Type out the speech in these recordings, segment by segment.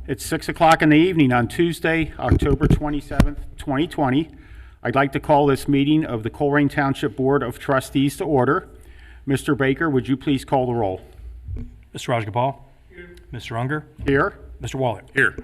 It's 6 o'clock in the evening on Tuesday, October 27th, 2020. I'd like to call this meeting of the Colerain Township Board of Trustees to order. Mr. Baker, would you please call the roll? Mr. Rajagopal. Here. Mr. Unger. Here. Mr. Waller. Here.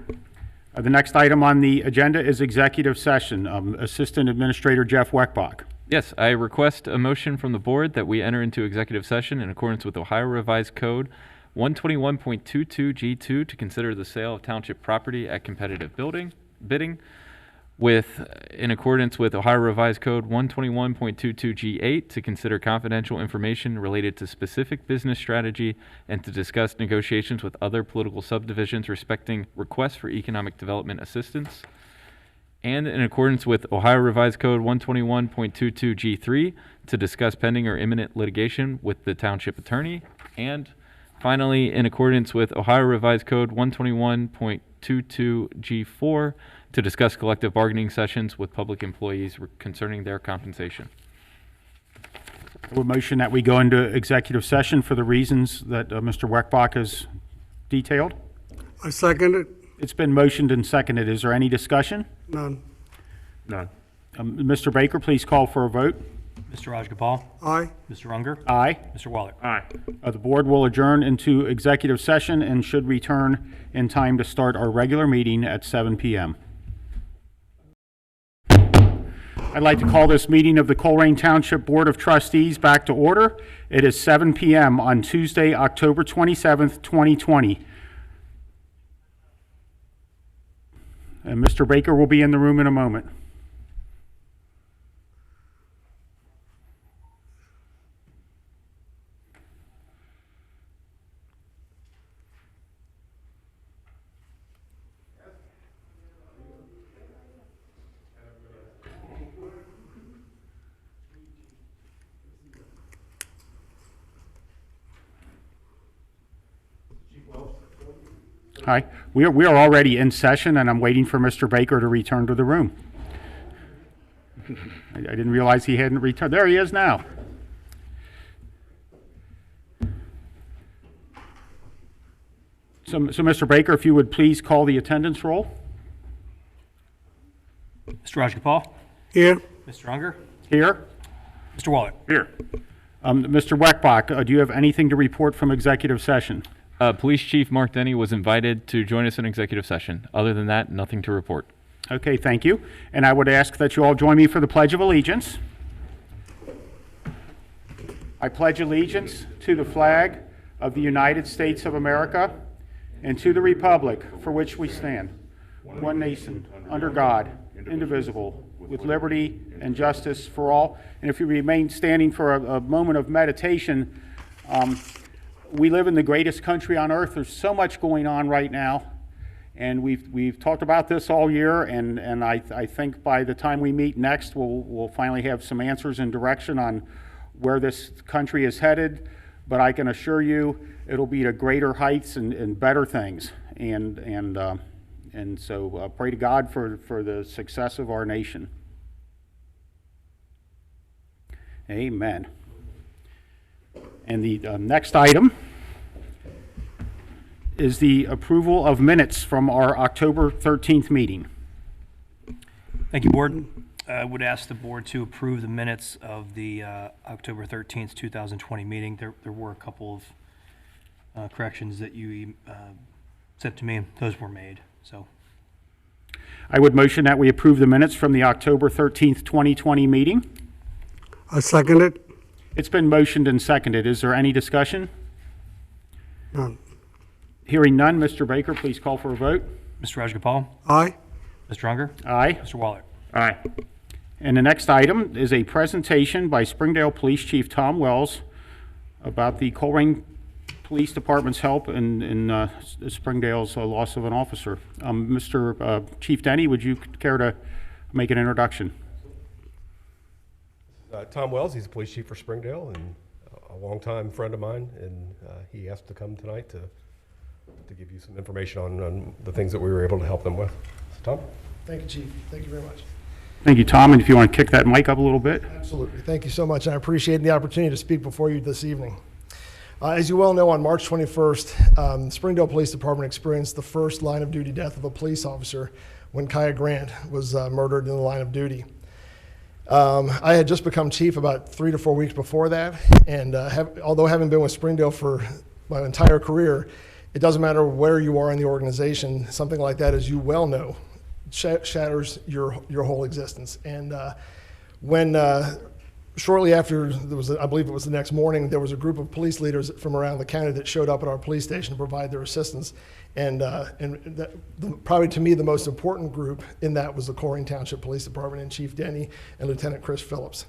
The next item on the agenda is executive session. Assistant Administrator Jeff Weckbach. Yes, I request a motion from the board that we enter into executive session in accordance with Ohio Revised Code 121.22 G2 to consider the sale of township property at competitive bidding, in accordance with Ohio Revised Code 121.22 G8 to consider confidential information related to specific business strategy and to discuss negotiations with other political subdivisions respecting requests for economic development assistance. And in accordance with Ohio Revised Code 121.22 G3 to discuss pending or imminent litigation with the township attorney. And finally, in accordance with Ohio Revised Code 121.22 G4 to discuss collective bargaining sessions with public employees concerning their compensation. I would motion that we go into executive session for the reasons that Mr. Weckbach has detailed. I second it. It's been motioned and seconded. Is there any discussion? None. None. Mr. Baker, please call for a vote. Mr. Rajagopal. Aye. Mr. Unger. Aye. Mr. Waller. Aye. The board will adjourn into executive session and should return in time to start our regular meeting at 7 p.m. I'd like to call this meeting of the Colerain Township Board of Trustees back to order. It is 7 p.m. on Tuesday, October 27th, 2020. And Mr. Baker will be in the room in a moment. Hi. We are already in session, and I'm waiting for Mr. Baker to return to the room. I didn't realize he hadn't returned. There he is now. So Mr. Baker, if you would please call the attendance roll. Mr. Rajagopal. Here. Mr. Unger. Here. Mr. Waller. Here. Mr. Weckbach, do you have anything to report from executive session? Police Chief Mark Denny was invited to join us in executive session. Other than that, nothing to report. Okay, thank you. And I would ask that you all join me for the Pledge of Allegiance. I pledge allegiance to the flag of the United States of America and to the republic for which we stand, one nation, under God, indivisible, with liberty and justice for all. And if you remain standing for a moment of meditation, we live in the greatest country on earth. There's so much going on right now, and we've talked about this all year, and I think by the time we meet next, we'll finally have some answers and direction on where this country is headed. But I can assure you, it'll be to greater heights and better things. And so pray to God for the success of our nation. Amen. And the next item is the approval of minutes from our October 13th meeting. Thank you, Board. I would ask the Board to approve the minutes of the October 13th, 2020 meeting. There were a couple of corrections that you sent to me. Those were made. So I would motion that we approve the minutes from the October 13th, 2020 meeting. I second it. It's been motioned and seconded. Is there any discussion? None. Hearing none, Mr. Baker, please call for a vote. Mr. Rajagopal. Aye. Mr. Unger. Aye. Mr. Waller. Aye. And the next item is a presentation by Springdale Police Chief Tom Wells about the Colerain Police Department's help in Springdale's loss of an officer. Mr. Chief Denny, would you care to make an introduction? Tom Wells, he's the police chief for Springdale and a longtime friend of mine, and he asked to come tonight to give you some information on the things that we were able to help them with. So, Tom? Thank you, Chief. Thank you very much. Thank you, Tom. And if you want to kick that mic up a little bit. Absolutely. Thank you so much. I appreciate the opportunity to speak before you this evening. As you well know, on March 21st, Springdale Police Department experienced the first line of duty death of a police officer when Kaya Grant was murdered in the line of duty. I had just become chief about 3 to 4 weeks before that, and although having been with Springdale for my entire career, it doesn't matter where you are in the organization, something like that, as you well know, shatters your whole existence. And when shortly after, I believe it was the next morning, there was a group of police leaders from around the county that showed up at our police station to provide their assistance. Probably to me, the most important group in that was the Colerain Township Police Department and Chief Denny and Lieutenant Chris Phillips.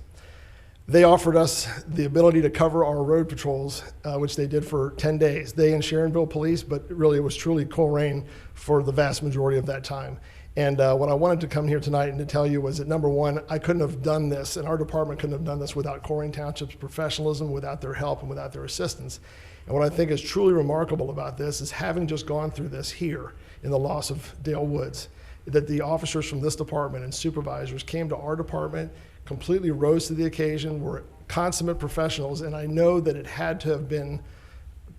They offered us the ability to cover our road patrols, which they did for 10 days. They and Sharonville Police, but really it was truly Colerain for the vast majority of that time. And what I wanted to come here tonight and to tell you was that, number one, I couldn't have done this, and our department couldn't have done this without Colerain Township's professionalism, without their help, and without their assistance. And what I think is truly remarkable about this is having just gone through this here in the loss of Dale Woods, that the officers from this department and supervisors came to our department, completely rose to the occasion, were consummate professionals, and I know that it had to have been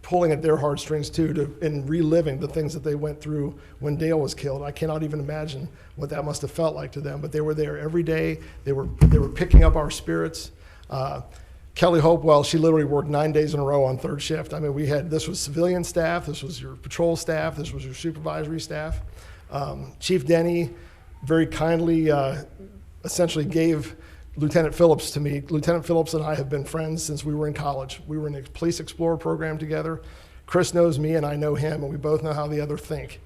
pulling at their heartstrings too, and reliving the things that they went through when Dale was killed. I cannot even imagine what that must have felt like to them, but they were there every day. They were picking up our spirits. Kelly Hopewell, she literally worked 9 days in a row on third shift. I mean, this was civilian staff, this was your patrol staff, this was your supervisory staff. Chief Denny very kindly essentially gave Lieutenant Phillips to me. Lieutenant Phillips and I have been friends since we were in college. We were in the Police Explorer program together. Chris knows me and I know him, and we both know how the other think.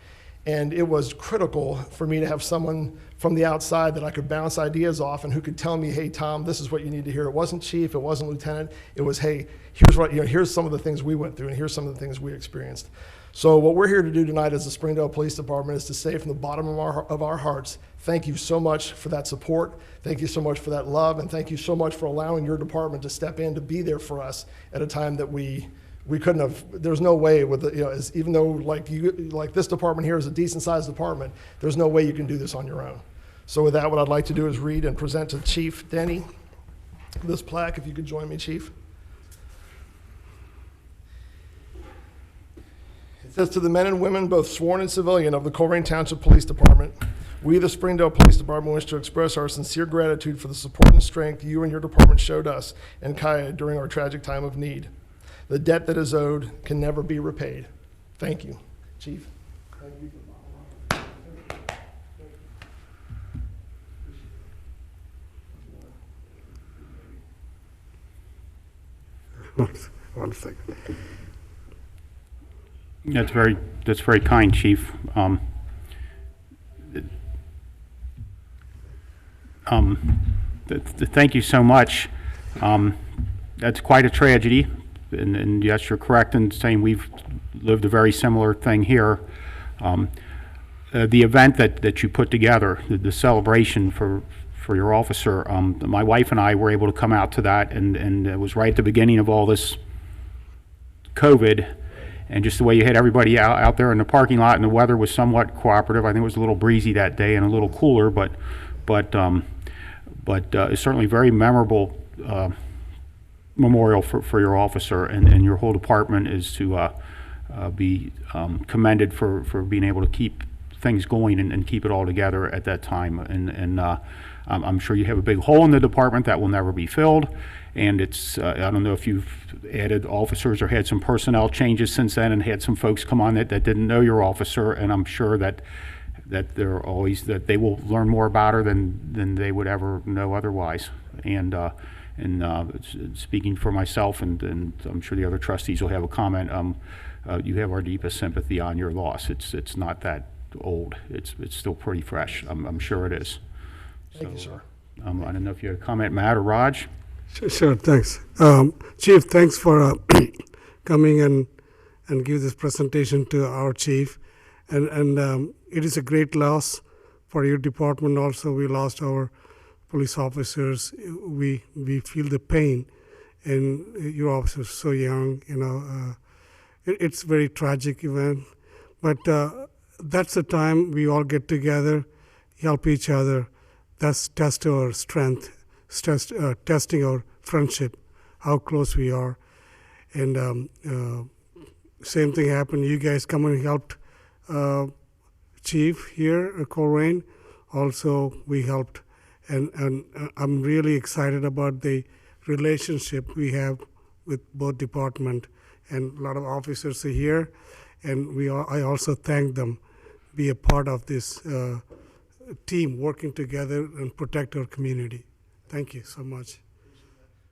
And it was critical for me to have someone from the outside that I could bounce ideas off and who could tell me, hey, Tom, this is what you need to hear. It wasn't chief, it wasn't lieutenant. It was, hey, here's some of the things we went through and here's some of the things we experienced. So what we're here to do tonight as the Springdale Police Department is to say from the bottom of our hearts, thank you so much for that support. Thank you so much for that love. And thank you so much for allowing your department to step in to be there for us at a time that we couldn't have. There's no way with the, even though like this department here is a decent sized department, there's no way you can do this on your own. So with that, what I'd like to do is read and present to Chief Denny this plaque. If you could join me, Chief. It says, to the men and women, both sworn and civilian, of the Colerain Township Police Department, we, the Springdale Police Department, wish to express our sincere gratitude for the support and strength you and your department showed us and Kaya during our tragic time of need. The debt that is owed can never be repaid. Thank you, Chief. Thank you. One second. That's very kind, Chief. Thank you so much. That's quite a tragedy, and yes, you're correct in saying we've lived a very similar thing here. The event that you put together, the celebration for your officer, my wife and I were able to come out to that, and it was right at the beginning of all this COVID. And just the way you had everybody out there in the parking lot, and the weather was somewhat cooperative. I think it was a little breezy that day and a little cooler, but it's certainly a very memorable memorial for your officer, and your whole department is to be commended for being able to keep things going and keep it all together at that time. And I'm sure you have a big hole in the department that will never be filled. And it's, I don't know if you've added officers or had some personnel changes since then and had some folks come on that didn't know your officer, and I'm sure that they're always, that they will learn more about her than they would ever know otherwise. And speaking for myself, and I'm sure the other trustees will have a comment, you have our deepest sympathy on your loss. It's not that old. It's still pretty fresh. I'm sure it is. Thank you, sir. I don't know if you had a comment, Matt or Raj? Sure, thanks. Chief, thanks for coming and give this presentation to our chief. And it is a great loss for your department also. We lost our police officers. We feel the pain, and your officers so young, it's a very tragic event. But that's the time we all get together, help each other. That's test our strength. Testing our friendship, how close we are. And same thing happened. You guys come and helped Chief here at Colerain. Also, we helped. And I'm really excited about the relationship we have with both department, and a lot of officers are here. And I also thank them, be a part of this team working together and protect our community. Thank you so much.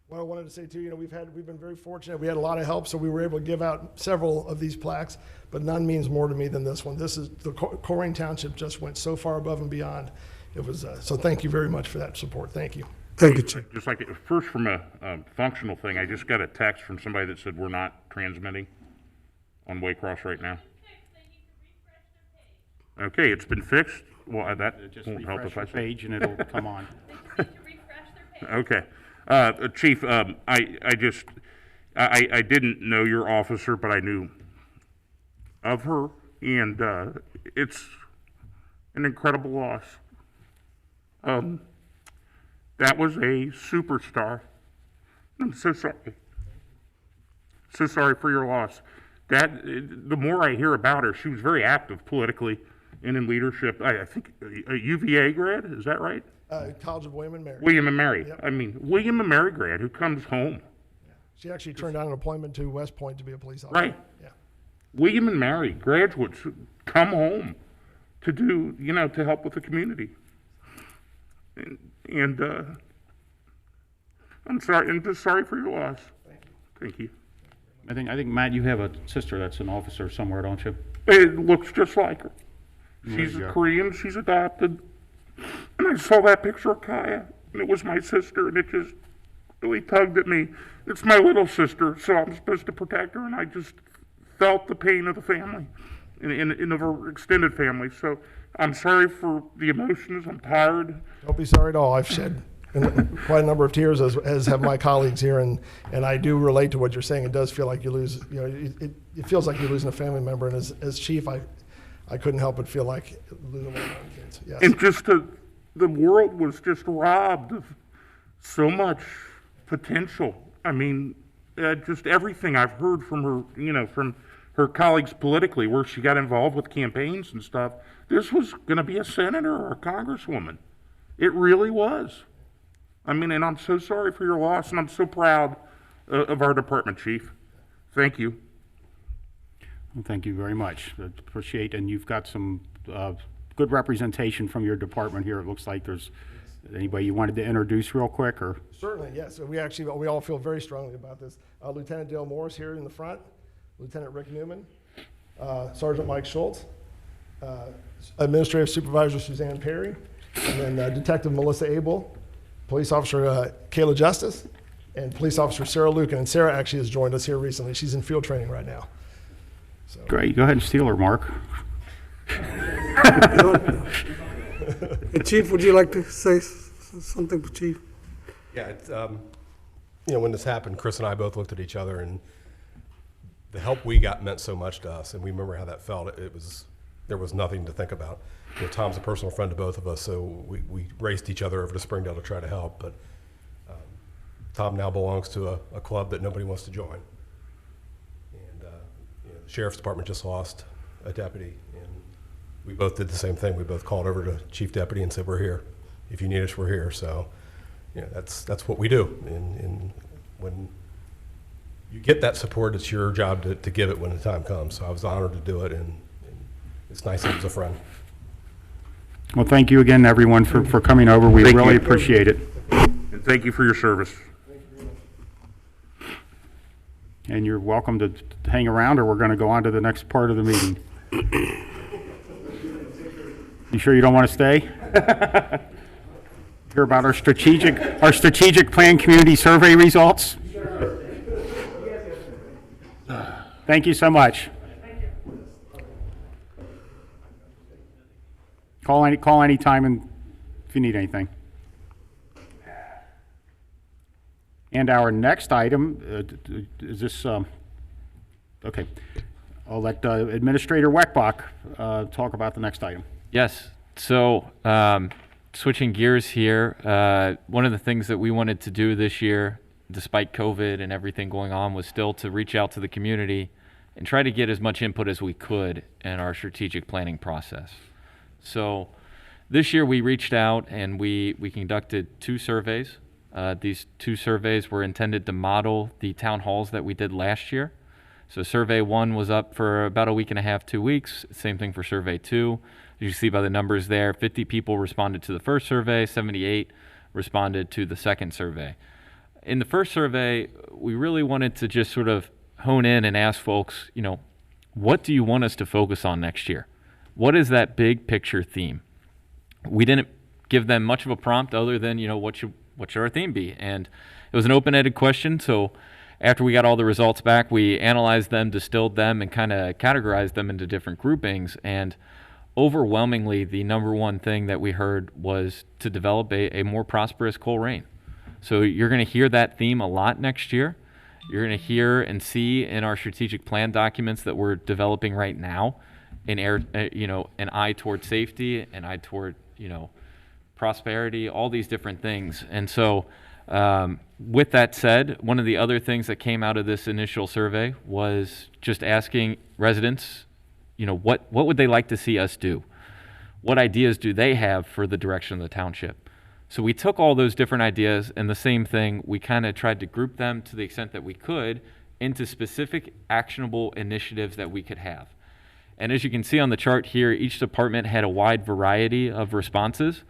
What I wanted to say too, we've been very fortunate. We had a lot of help, so we were able to give out several of these plaques, but none means more to me than this one. This is the Colerain Township just went so far above and beyond. It was so. Thank you very much for that support. Thank you. Thank you, Chief. Just like, first from a functional thing, I just got a text from somebody that said we're not transmitting on Waycross right now. Okay, it's been fixed. Well, that Just won't help refresh if I your say. page and it'll come on. Okay. Chief, I didn't know your officer, but I knew of her, and it's an incredible loss. That was a superstar. I'm so sorry. So sorry for your loss. The more I hear about her, she was very active politically and in leadership. I think a UVA grad, is that right? College of William and Mary. William and Mary. Yep. I mean, William and Mary grad who comes home. She actually turned down an appointment to West Point to be a police officer. Right. Yeah. William and Mary graduates who come home to do, to help with the community. And I'm sorry, and just sorry for your loss. Thank you. I think, Matt, you have a sister that's an officer somewhere, don't you? It looks just like her. There She's you go. Korean, she's adopted. And I saw that picture of Kaya, and it was my sister, and it just really tugged at me. It's my little sister, so I'm supposed to protect her, and I just felt the pain of the family, and of her extended family. So I'm sorry for the emotions. I'm tired. Don't be sorry at all. I've shed quite a number of tears, as have my colleagues here, and I do relate to what you're saying. It does feel like you lose, it feels like you're losing a family member, and as chief, I couldn't help but feel like losing one of my kids. Yes. And just the world was just robbed of so much potential. I mean, just everything I've heard from her, from her colleagues politically, where she got involved with campaigns and stuff. This was going to be a senator or a congresswoman. It really was. I mean, and I'm so sorry for your loss, and I'm so proud of our department, Chief. Thank you. Well, thank you very much. I appreciate, and you've got some good representation from your department here. It looks like there's anybody you wanted to introduce real quick, or? Certainly, yes. So we all feel very strongly about this. Lieutenant Dale Morris here in the front, Lieutenant Rick Newman, Sergeant Mike Schultz, Administrative Supervisor Suzanne Perry, and then Detective Melissa Abel, Police Officer Kayla Justice, and Police Officer Sarah Lucan. And Sarah actually has joined us here recently. She's in field training right now. So. Great, go ahead and steal her, Mark. Hey, Chief, would you like to say something, Chief? Yeah, it's, when this happened, Chris and I both looked at each other, and the help we got meant so much to us, and we remember how that felt. There was nothing to think about. Tom's a personal friend to both of us, so we raced each other over to Springdale to try to help, but Tom now belongs to a club that nobody wants to join. And the Sheriff's Department just lost a deputy, and we both did the same thing. We both called over to Chief Deputy and said, we're here. If you need us, we're here. So that's what we do. And when you get that support, it's your job to give it when the time comes. So I was honored to do it, and it's nice that he was a friend. Well, thank you again, everyone, for coming over. We Thank really you. appreciate it. And thank you for your service. And you're welcome to hang around, or we're going to go on to the next part of the meeting. You sure you don't want to stay? Hear about our strategic plan community survey results? Thank you so much. Call any time and if you need anything. And our next item is this. Okay, I'll let Administrator Weckbach talk about the next item. Yes. So switching gears here, one of the things that we wanted to do this year despite COVID and everything going on, was still to reach out to the community and try to get as much input as we could in our strategic planning process. So this year we reached out and we conducted 2 surveys. These 2 surveys were intended to model the town halls that we did last year. So survey 1 was up for about a week and a half, 2 weeks. Same thing for survey 2. As you see by the numbers there, 50 people responded to the first survey, 78 responded to the second survey. In the first survey, we really wanted to just sort of hone in and ask folks, you know, what do you want us to focus on next year? What is that big picture theme? We didn't give them much of a prompt other than, you know, what should our theme be? And it was an open-ended question, so after we got all the results back, we analyzed them, distilled them, and kind of categorized them into different groupings. And overwhelmingly, the number one thing that we heard was to develop a more prosperous Colerain. So you're going to hear that theme a lot next year. You're going to hear and see in our strategic plan documents that we're developing right now an eye toward safety, an eye toward, you know, prosperity, all these different things. And so with that said, one of the other things that came out of this initial survey was just asking residents, you know, what would they like to see us do? What ideas do they have for the direction of the township? So we took all those different ideas, and the same thing, we kind of tried to group them to the extent that we could into specific actionable initiatives that we could have. And as you can see on the chart here, each department had a wide variety of responses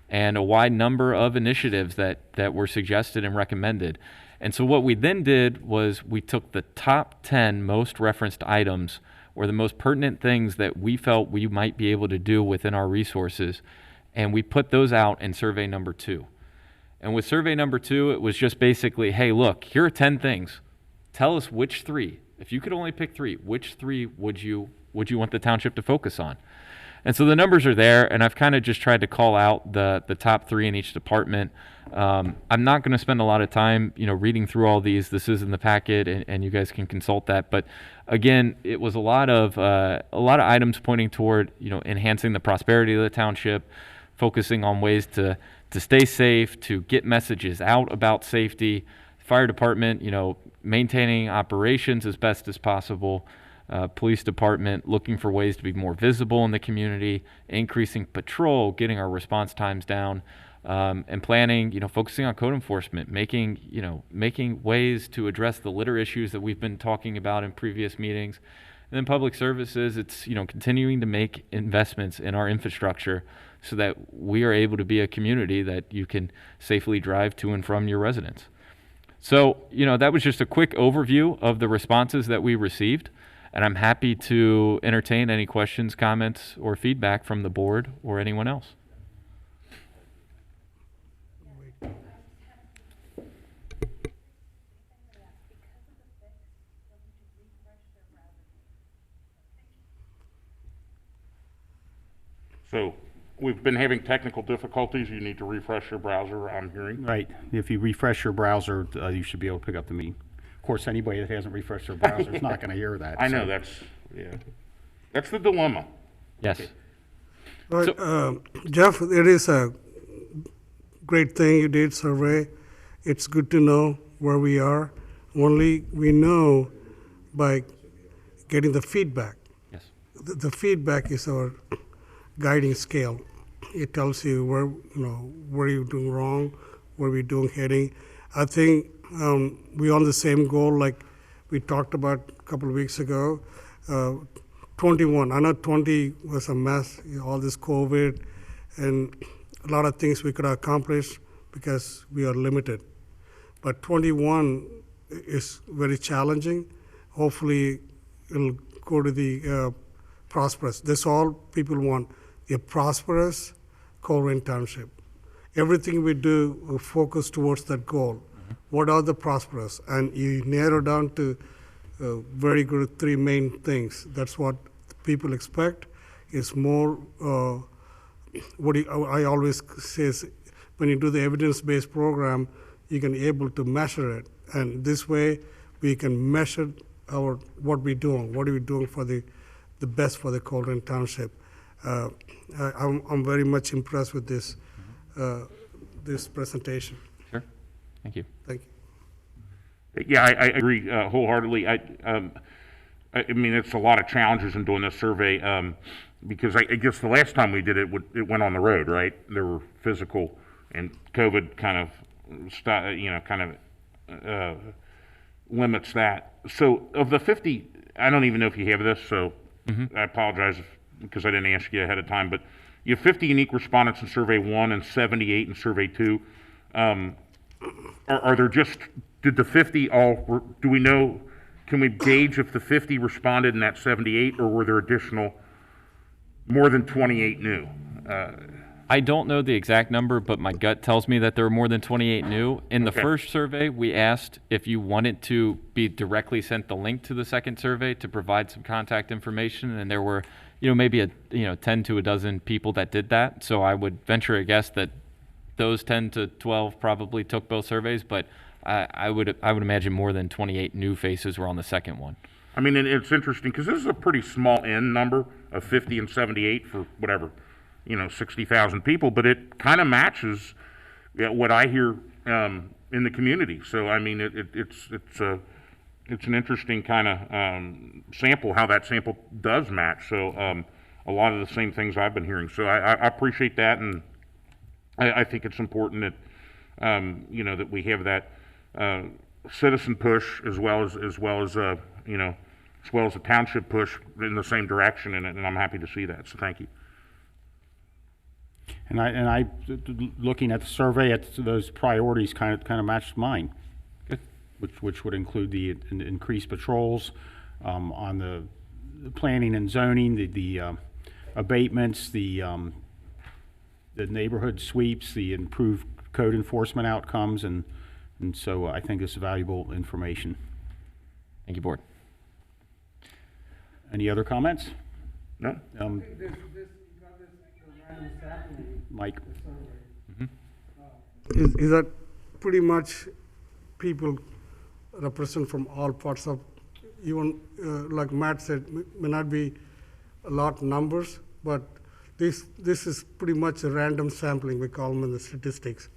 and a wide number of initiatives that were suggested and recommended. And so what we then did was we took the top 10 most referenced items, or the most pertinent things that we felt we might be able to do within our resources, and we put those out in survey number 2. And with survey number 2, it was just basically, hey, look, here are 10 things. Tell us which 3. If you could only pick 3, which 3 would you want the township to focus on? And so the numbers are there, and I've kind of just tried to call out the top 3 in each department. I'm not going to spend a lot of time, you know, reading through all these. This is in the packet, and you guys can consult that. But again, it was a lot of items pointing toward, you know, enhancing the prosperity of the township, focusing on ways to stay safe, to get messages out about safety. Fire department, you know, maintaining operations as best as possible. Police department looking for ways to be more visible in the community, increasing patrol, getting our response times down, and planning, you know, focusing on code enforcement, making ways to address the litter issues that we've been talking about in previous meetings. And then public services, it's, you know, continuing to make investments in our infrastructure so that we are able to be a community that you can safely drive to and from your residence. So, you know, that was just a quick overview of the responses that we received. And I'm happy to entertain any questions, comments, or feedback from the board or anyone else. So we've been having technical difficulties. You need to refresh your browser, I'm hearing. Right. If you refresh your browser, you should be able to pick up the meeting. Of course, anybody that hasn't refreshed their browser is not going to hear that. I know, so. that's the dilemma. Yes. Right, Jeff, it is a great thing you did survey. It's good to know where we are. Only we know by getting the feedback. Yes. The feedback is our guiding scale. It tells you where you're doing wrong, where we're doing heading. I think we're on the same goal like we talked about a couple of weeks ago. 21, I know 20 was a mess, all this COVID, and a lot of things we could accomplish because we are limited. But 21 is very challenging. Hopefully it'll go to the prosperous. That's all people want, a prosperous Colerain Township. Everything we do will focus towards that goal. What are the prosperous? And you narrow down to very good 3 main things. That's what people expect. Is more, I always say is when you do the evidence-based program, you can be able to measure it. And this way, we can measure what we're doing. What are we doing for the best for the Colerain Township? I'm very much impressed with this presentation. Sure. Thank you. Thank you. Yeah, I agree wholeheartedly. I mean, it's a lot of challenges in doing this survey because I guess the last time we did it, it went on the road, right? There were physical, and COVID kind of, limits that. So of the 50, I don't even know if you have this, so I apologize because I didn't ask you ahead of time, but you have 50 unique respondents in Survey 1 and 78 in Survey 2. Are there just, did the 50 all, do we know, can we gauge if the 50 responded in that 78, or were there additional, more than 28 new? I don't know the exact number, but my gut tells me that there were more than 28 new. In the Okay. first survey, we asked if you wanted to be directly sent the link to the second survey to provide some contact information, and there were, maybe 10 to a dozen people that did that. So I would venture a guess that those 10 to 12 probably took both surveys, but I would imagine more than 28 new faces were on the second one. I mean, and it's interesting because this is a pretty small N number of 50 and 78 for whatever, 60,000 people, but it kind of matches what I hear in the community. So, I mean, it's an interesting kind of sample, how that sample does match. So, a lot of the same things I've been hearing. So, I appreciate that, and I think it's important that that we have that citizen push as well as the township push in the same direction, and I'm happy to see that. So, thank you. And I, looking at the survey, at those priorities kind of matched mine. Good. Which would include the increased patrols on the planning and zoning, the abatements, the neighborhood sweeps, the improved code enforcement outcomes, and so I think it's valuable information. Thank you, Board. Any other comments? No? Mike? Is that pretty much people represent from all parts of, even like Matt said, may not be a lot numbers, but this is pretty much a random sampling, we call them in the statistics.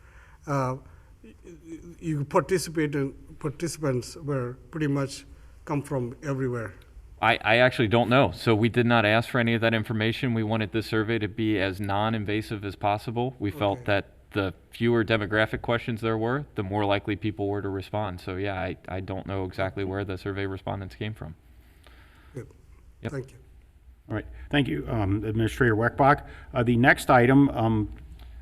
Participants were pretty much come from everywhere. I actually don't know. So we did not ask for any of that information. We wanted this survey to be as non-invasive as possible. We felt that the fewer demographic questions there were, the more likely people were to respond. So yeah, I don't know exactly where the survey respondents came from. Good. Yep. Thank you. All right, thank you, Administrator Weckbach. The next item,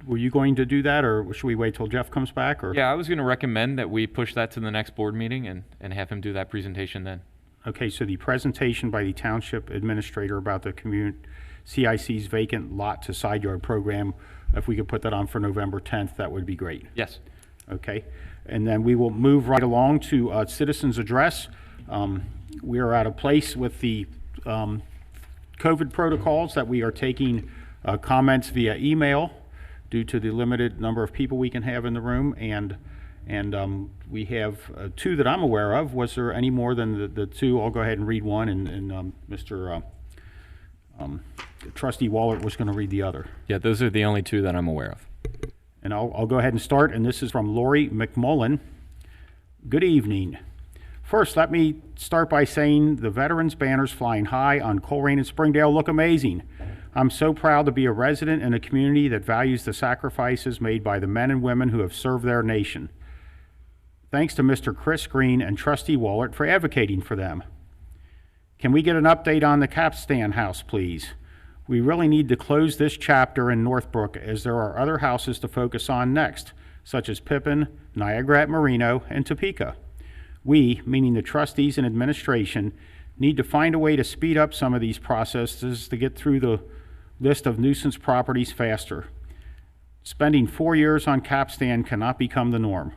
were you going to do that, or should we wait till Jeff comes back? Or? Yeah, I was going to recommend that we push that to the next board meeting and have him do that presentation then. Okay, so the presentation by the Township Administrator about the CIC's vacant lot to side yard program, if we could put that on for November 10th, that would be great. Yes. Okay, and then we will move right along to citizens' address. We are at a place with the COVID protocols that we are taking comments via email due to the limited number of people we can have in the room, and we have two that I'm aware of. Was there any more than the two? I'll go ahead and read one, and Mr. Trustee Wallert was going to read the other. Yeah, those are the only two that I'm aware of. And I'll go ahead and start, and this is from Lori McMullen. Good evening. First, let me start by saying the veterans banners flying high on Colerain and Springdale look amazing. I'm so proud to be a resident in a community that values the sacrifices made by the men and women who have served their nation. Thanks to Mr. Chris Green and Trustee Wallert for advocating for them. Can we get an update on the Capstan house, please? We really need to close this chapter in Northbrook, as there are other houses to focus on next, such as Pippin, Niagara at Marino, and Topeka. We, meaning the trustees and administration, need to find a way to speed up some of these processes to get through the list of nuisance properties faster. Spending 4 years on Capstan cannot become the norm.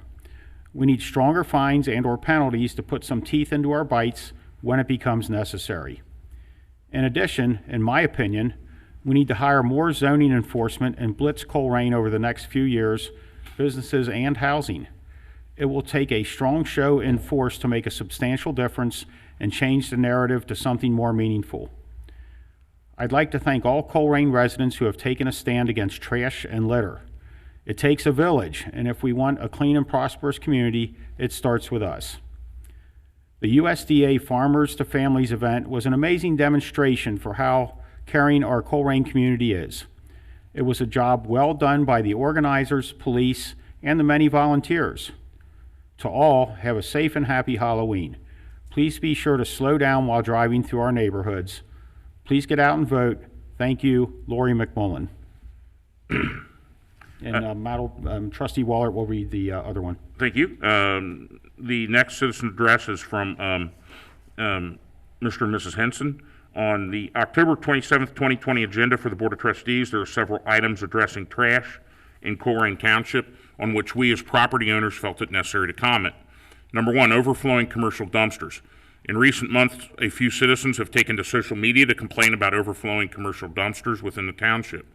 We need stronger fines and/or penalties to put some teeth into our bites when it becomes necessary. In addition, in my opinion, we need to hire more zoning enforcement and blitz Colerain over the next few years, businesses and housing. It will take a strong show in force to make a substantial difference and change the narrative to something more meaningful. I'd like to thank all Colerain residents who have taken a stand against trash and litter. It takes a village, and if we want a clean and prosperous community, it starts with us. The USDA Farmers to Families event was an amazing demonstration for how caring our Colerain community is. It was a job well done by the organizers, police, and the many volunteers. To all, have a safe and happy Halloween. Please be sure to slow down while driving through our neighborhoods. Please get out and vote. Thank you, Lori McMullen. And Trustee Wallert will read the other one. Thank you. The next citizen address is from Mr. and Mrs. Henson. On the October 27th, 2020 agenda for the Board of Trustees, there are several items addressing trash in Colerain Township on which we as property owners felt it necessary to comment. Number one, overflowing commercial dumpsters. In recent months, a few citizens have taken to social media to complain about overflowing commercial dumpsters within the township.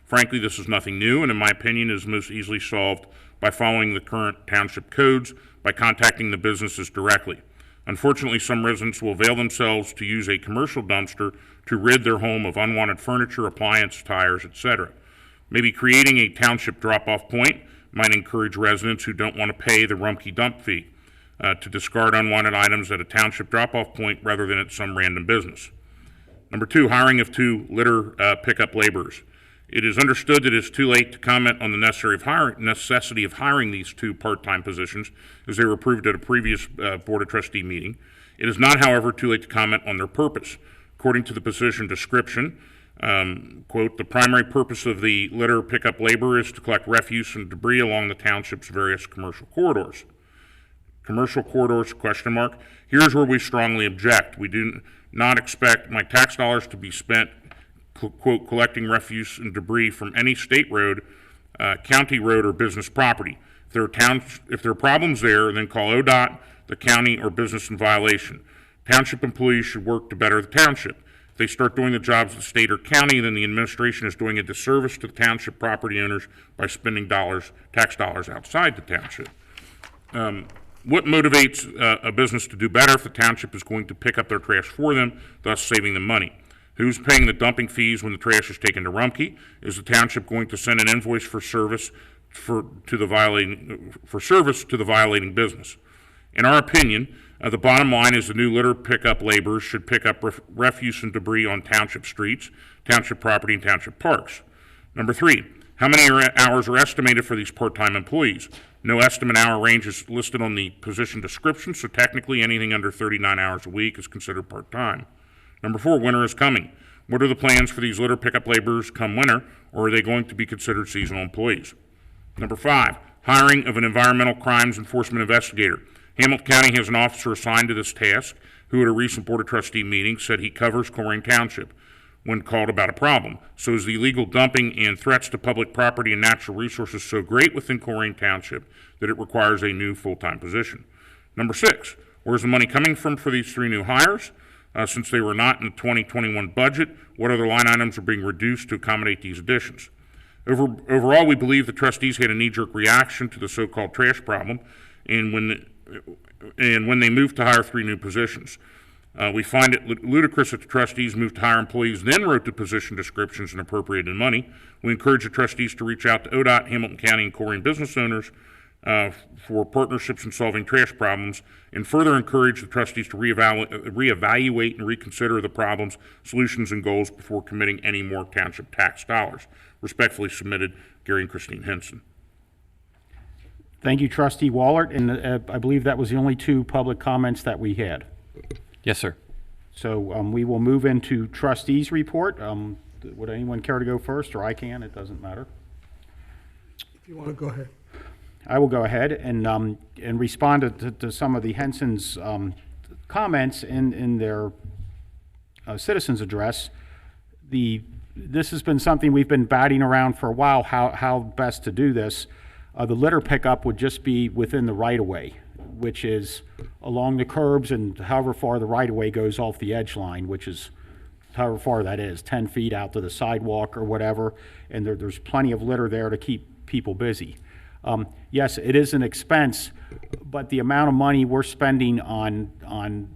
Frankly, this is nothing new, and in my opinion, is most easily solved by following the current township codes by contacting the businesses directly. Unfortunately, some residents will avail themselves to use a commercial dumpster to rid their home of unwanted furniture, appliance, tires, etc. Maybe creating a township drop-off point might encourage residents who don't want to pay the Rumpke dump fee to discard unwanted items at a township drop-off point rather than at some random business. Number two, hiring of 2 litter pickup laborers. It is understood that it is too late to comment on the necessity of hiring these 2 part-time positions, as they were approved at a previous Board of Trustee meeting. It is not, however, too late to comment on their purpose. According to the position description, quote, the primary purpose of the litter pickup labor is to collect refuse and debris along the township's various commercial corridors. Commercial corridors, question mark. Here's where we strongly object. We do not expect my tax dollars to be spent quote, collecting refuse and debris from any state road, county road, or business property. If there are problems there, then call ODOT, the county, or business in violation. Township employees should work to better the township. If they start doing the jobs of the state or county, then the administration is doing a disservice to the township property owners by spending tax dollars outside the township. What motivates a business to do better if the township is going to pick up their trash for them, thus saving them money? Who's paying the dumping fees when the trash is taken to Rumpke? Is the township going to send an invoice for service to the violating business? In our opinion, the bottom line is the new litter pickup laborers should pick up refuse and debris on township streets, township property, and township parks. Number 3, how many hours are estimated for these part-time employees? No estimate hour range is listed on the position description, so technically anything under 39 hours a week is considered part-time. Number 4, winter is coming. What are the plans for these litter pickup laborers come winter, or are they going to be considered seasonal employees? Number 5, hiring of an environmental crimes enforcement investigator. Hamilton County has an officer assigned to this task who at a recent Board of Trustee meeting said he covers Colerain Township when called about a problem. So is the illegal dumping and threats to public property and natural resources so great within Colerain Township that it requires a new full-time position? Number 6, where's the money coming from for these 3 new hires? Since they were not in the 2021 budget, what other line items are being reduced to accommodate these additions? Overall, we believe the trustees had a knee-jerk reaction to the so-called trash problem, and when they moved to hire 3 new positions. We find it ludicrous that the trustees moved to hire employees, then wrote the position descriptions and appropriated money. We encourage the trustees to reach out to ODOT, Hamilton County, and Colerain business owners for partnerships in solving trash problems, and further encourage the trustees to reevaluate and reconsider the problems, solutions, and goals before committing any more township tax dollars. Respectfully submitted, Gary and Christine Henson. Thank you, Trustee Wallert, and I believe that was the only 2 public comments that we had. Yes, sir. So we will move into trustees' report. Would anyone care to go first, or I can? It doesn't matter. If you want to go ahead. I will go ahead and respond to some of the Henson's comments in their citizens' address. This has been something we've been batting around for a while, how best to do this. The litter pickup would just be within the right-of-way, which is along the curbs and however far the right-of-way goes off the edge line, which is however far that is, 10 feet out to the sidewalk or whatever, and there's plenty of litter there to keep people busy. Yes, it is an expense, but the amount of money we're spending on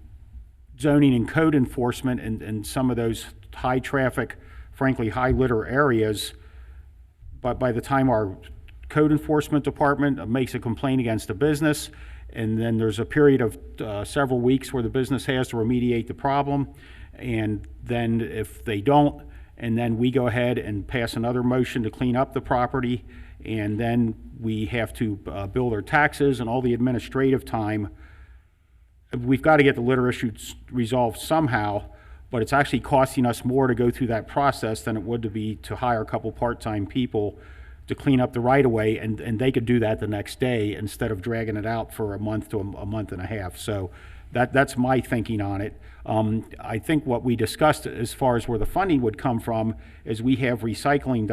zoning and code enforcement and some of those high traffic, frankly, high litter areas, but by the time our code enforcement department makes a complaint against a business and then there's a period of several weeks where the business has to remediate the problem, and then if they don't, and then we go ahead and pass another motion to clean up the property, and then we have to bill their taxes and all the administrative time. We've got to get the litter issue resolved somehow, but it's actually costing us more to go through that process than it would to be to hire a couple part-time people to clean up the right-of-way, and they could do that the next day instead of dragging it out for a month to a month and a half. So that's my thinking on it. I think what we discussed as far as where the funding would come from is we have recycling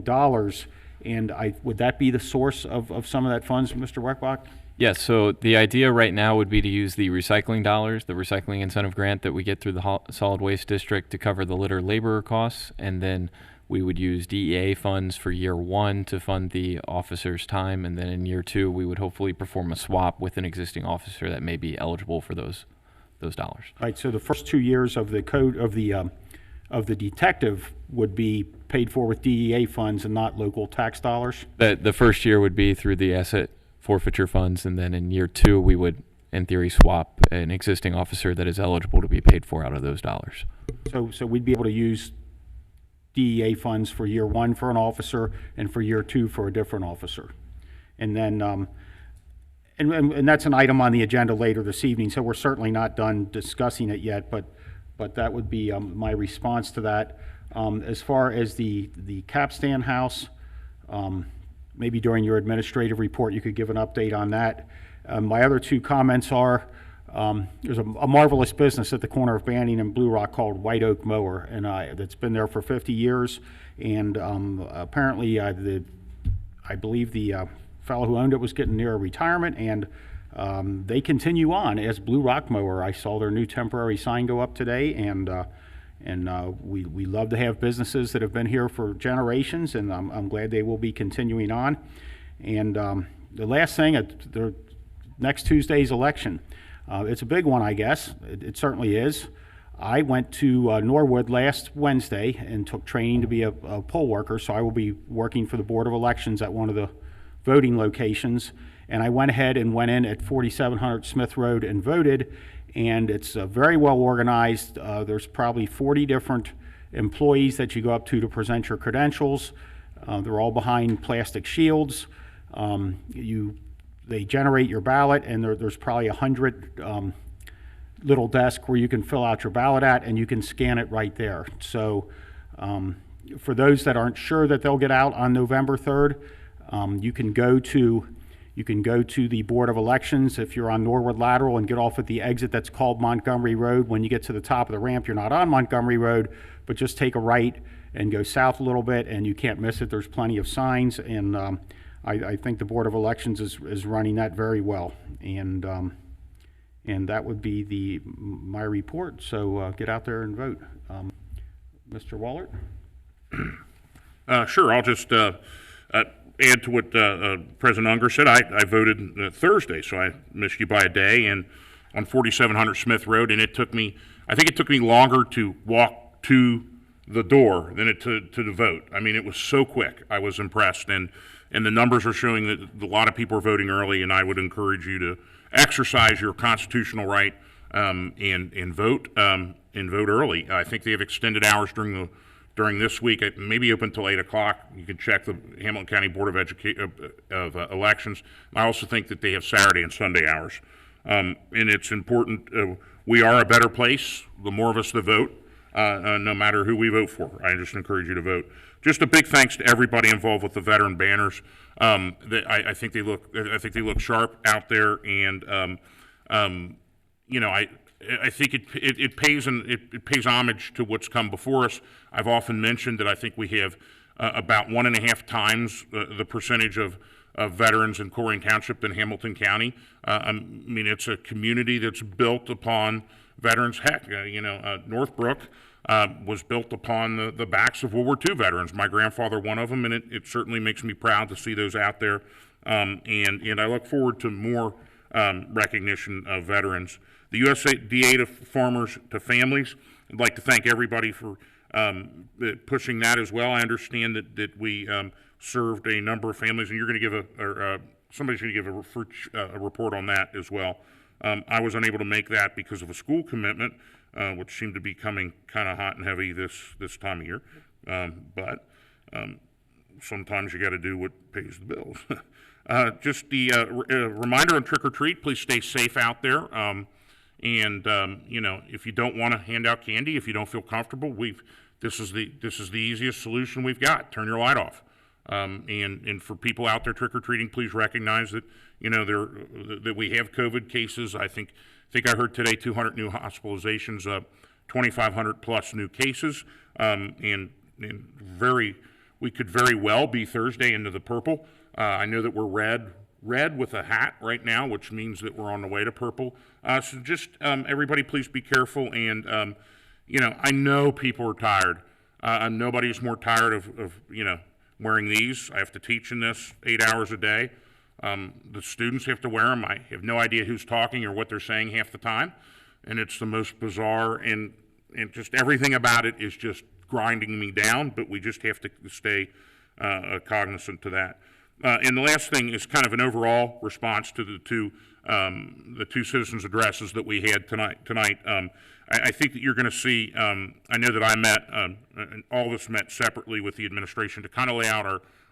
dollars, and would that be the source of some of that funds, Mr. Weckbach? Yes, so the idea right now would be to use the recycling dollars, the recycling incentive grant that we get through the solid waste district to cover the litter laborer costs, and then we would use DEA funds for year 1 to fund the officer's time, and then in year 2 we would hopefully perform a swap with an existing officer that may be eligible for those dollars. Right, so the first 2 years of the code of the detective would be paid for with DEA funds and not local tax dollars? The first year would be through the asset forfeiture funds, and then in year 2 we would in theory swap an existing officer that is eligible to be paid for out of those dollars. So we'd be able to use DEA funds for year 1 for an officer and for year 2 for a different officer. And then, and that's an item on the agenda later this evening, so we're certainly not done discussing it yet, but that would be my response to that. As far as the capstan house, maybe during your administrative report you could give an update on that. My other 2 comments are, there's a marvelous business at the corner of Banning and Blue Rock called White Oak Mower, and that's been there for 50 years. And apparently, I believe the fellow who owned it was getting near retirement, and they continue on as Blue Rock Mower. I saw their new temporary sign go up today, and we love to have businesses that have been here for generations, and I'm glad they will be continuing on. And the last thing, the next Tuesday's election. It's a big one, I guess. It certainly is. I went to Norwood last Wednesday and took training to be a poll worker, so I will be working for the Board of Elections at one of the voting locations. And I went ahead and went in at 4700 Smith Road and voted, and it's very well organized. There's probably 40 different employees that you go up to present your credentials. They're all behind plastic shields. They generate your ballot, and there's probably 100 little desks where you can fill out your ballot at, and you can scan it right there. So for those that aren't sure that they'll get out on November 3rd, you can go to the Board of Elections if you're on Norwood Lateral and get off at the exit that's called Montgomery Road. When you get to the top of the ramp, you're not on Montgomery Road, but just take a right and go south a little bit, and you can't miss it. There's plenty of signs, and I think the Board of Elections is running that very well, and that would be my report. So get out there and vote. Mr. Wallert? Sure, I'll just add to what President Unger said. I voted Thursday, so I missed you by a day, and on 4700 Smith Road, and I think it took me longer to walk to the door than to vote. I mean, it was so quick. I was impressed, and the numbers are showing that a lot of people are voting early, and I would encourage you to exercise your constitutional right and vote early. I think they have extended hours during this week. It may be open until 8 o'clock. You can check the Hamilton County Board of Elections. I also think that they have Saturday and Sunday hours. And it's important. We are a better place, the more of us that vote, no matter who we vote for. I just encourage you to vote. Just a big thanks to everybody involved with the veteran banners. I think they look sharp out there, and I think it pays homage to what's come before us. I've often mentioned that I think we have about 1.5 times the percentage of veterans in Colerain Township in Hamilton County. I mean, it's a community that's built upon veterans. Heck, Northbrook was built upon the backs of World War II veterans. My grandfather, one of them, and it certainly makes me proud to see those out there. And I look forward to more recognition of veterans. The USDA to farmers to families, I'd like to thank everybody for pushing that as well. I understand that we served a number of families, and you're going to give somebody's going to give a report on that as well. I was unable to make that because of a school commitment, which seemed to be coming kind of hot and heavy this time of year. But sometimes you got to do what pays the bills. Just the reminder on trick or treat, please stay safe out there. You know, if you don't want to hand out candy, if you don't feel comfortable, this is the easiest solution we've got. Turn your light off. And for people out there trick or treating, please recognize that, you know, that we have COVID cases. I think I heard today 200 new hospitalizations, 2,500 plus new cases, and we could very well be Thursday into the purple. I know that we're red with a hat right now, which means that we're on the way to purple. So just everybody, please be careful. And you know, I know people are tired. Nobody's more tired of you know, wearing these. I have to teach in this 8 hours a day. The students have to wear them. I have no idea who's talking or what they're saying half the time, and it's the most bizarre, and just everything about it is just grinding me down. But we just have to stay cognizant to that. And the last thing is kind of an overall response to the two citizens' addresses that we had tonight. I think that you're going to see. I know that I met, and all of us met separately with the administration to kind of lay out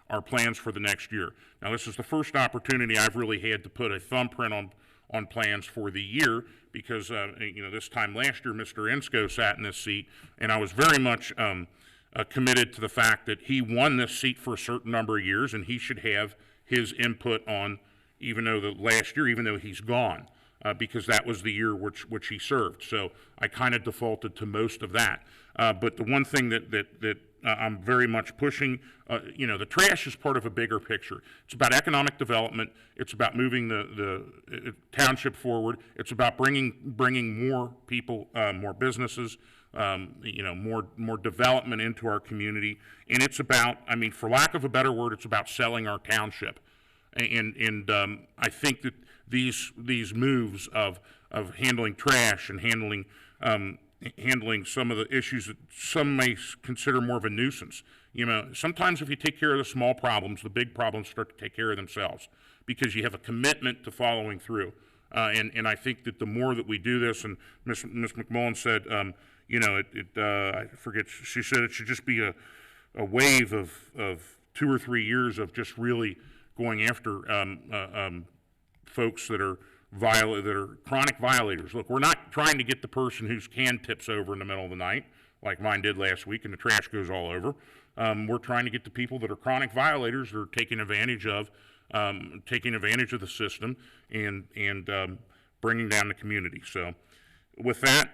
our plans for the next year. Now, this is the first opportunity I've really had to put a thumbprint on plans for the year, because you know, this time last year, Mr. Ensko sat in this seat, and I was very much committed to the fact that he won this seat for a certain number of years, and he should have his input on, even though he's gone, because that was the year which he served. So I kind of defaulted to most of that. But the one thing that I'm very much pushing, you know, the trash is part of a bigger picture. It's about economic development. It's about moving the township forward. It's about bringing more people, more businesses, you know, more development into our community. And it's about, I mean, for lack of a better word, it's about selling our township. And I think that these moves of handling trash and handling some of the issues that some may consider more of a nuisance. You know, sometimes if you take care of the small problems, the big problems start to take care of themselves, because you have a commitment to following through. And I think that the more that we do this, and Ms. McMullen said, you know, I forget, she said it should just be a wave of 2 or 3 years of just really going after folks that are chronic violators. Look, we're not trying to get the person whose can tips over in the middle of the night, like mine did last week, and the trash goes all over. We're trying to get the people that are chronic violators, that are taking advantage of the system and bringing down the community. So, with that,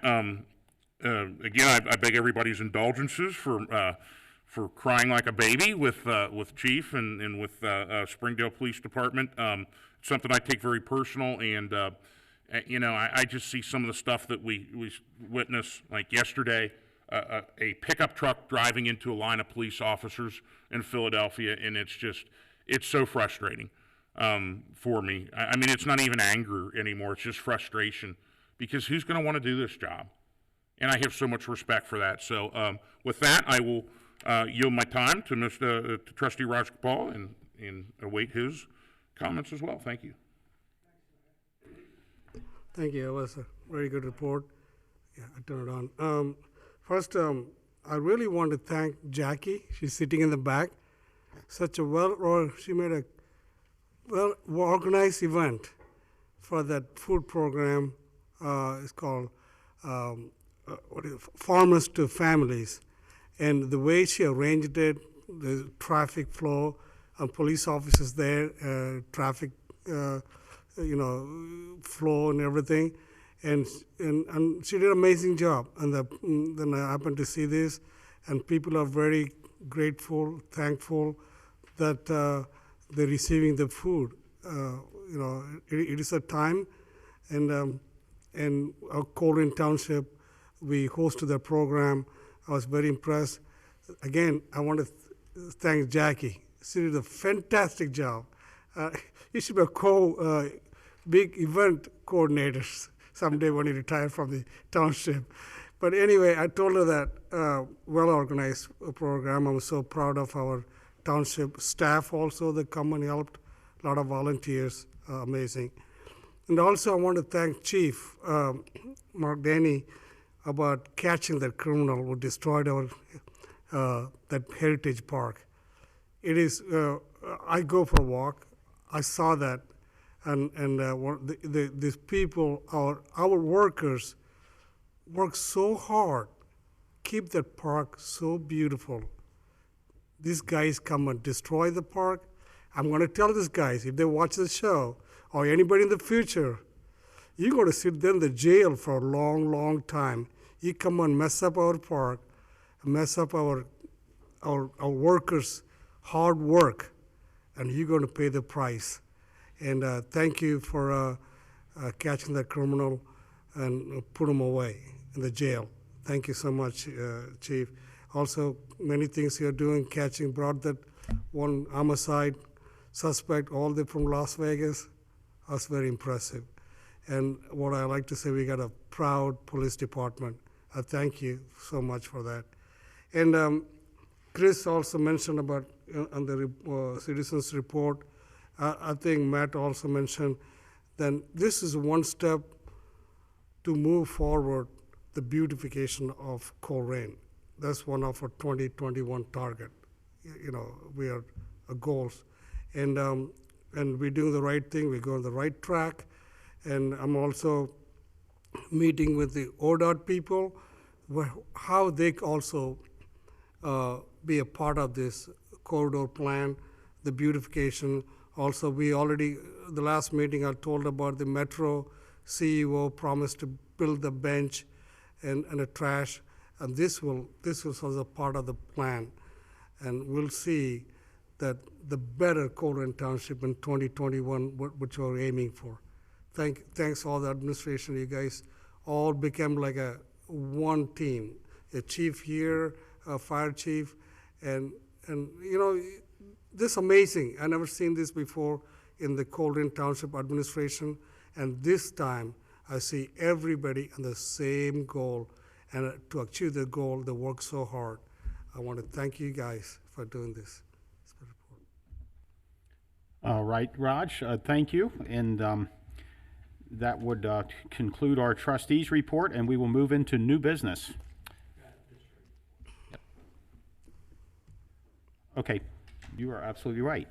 again, I beg everybody's indulgences for crying like a baby with Chief and with Springdale Police Department. It's something I take very personal, and you know, I just see some of the stuff that we witnessed, like yesterday, a pickup truck driving into a line of police officers in Philadelphia, and it's so frustrating for me. I mean, it's not even anger anymore; it's just frustration, because who's going to want to do this job? And I have so much respect for that. So, with that, I will yield my time to Trustee Roger Paul and await his comments as well. Thank you. Thank you. That was a very good report. Yeah, I turned it on. First, I really want to thank Jackie. She's sitting in the back. She made a well-organized event for that food program. It's called Farmers to Families. And the way she arranged it, the traffic flow, police officers there, traffic, you know, flow and everything, and she did an amazing job. And then I happened to see this, and people are very grateful, thankful that they're receiving the food. You know, it is a time, and our Colerain Township, we hosted the program. I was very impressed. Again, I want to thank Jackie. She did a fantastic job. You should be a big event coordinator someday when you retire from the township. But anyway, I told her that well-organized program. I'm so proud of our township staff also that come and helped a lot of volunteers, amazing. And also, I want to thank Chief Mark Denny about catching that criminal who destroyed our that heritage park. It is. I go for a walk. I saw that, and these people, our workers, work so hard, keep that park so beautiful. These guys come and destroy the park. I'm going to tell these guys, if they watch the show, or anybody in the future, you're going to sit there in the jail for a long, long time. You come and mess up our park, mess up our workers' hard work, and you're going to pay the price. And thank you for catching that criminal and put him away in the jail. Thank you so much, Chief. Also, many things you're doing, brought that one homicide suspect all the way from Las Vegas. That's very impressive. And what I like to say, we got a proud police department. I thank you so much for that. And Chris also mentioned about on the citizens report. I think Matt also mentioned that this is one step to move forward the beautification of Colerain. That's one of our 2021 target. We are goals, and we're doing the right thing. We're going the right track, and I'm also meeting with the ODOT people, how they also be a part of this corridor plan, the beautification. Also, the last meeting I told about the Metro CEO promised to build the bench and a trash, and this was also part of the plan. And we'll see that the better Colerain Township in 2021, which we're aiming for. Thanks all the administration. You guys all became like a one team. A chief here, a fire chief, and this is amazing. I never seen this before in the Colerain Township administration, and this time I see everybody on the same goal, and to achieve the goal, they work so hard. I want to thank you guys for doing this. All right, Raj, thank you. And that would conclude our trustees report, and we will move into new business. Okay, you are absolutely right.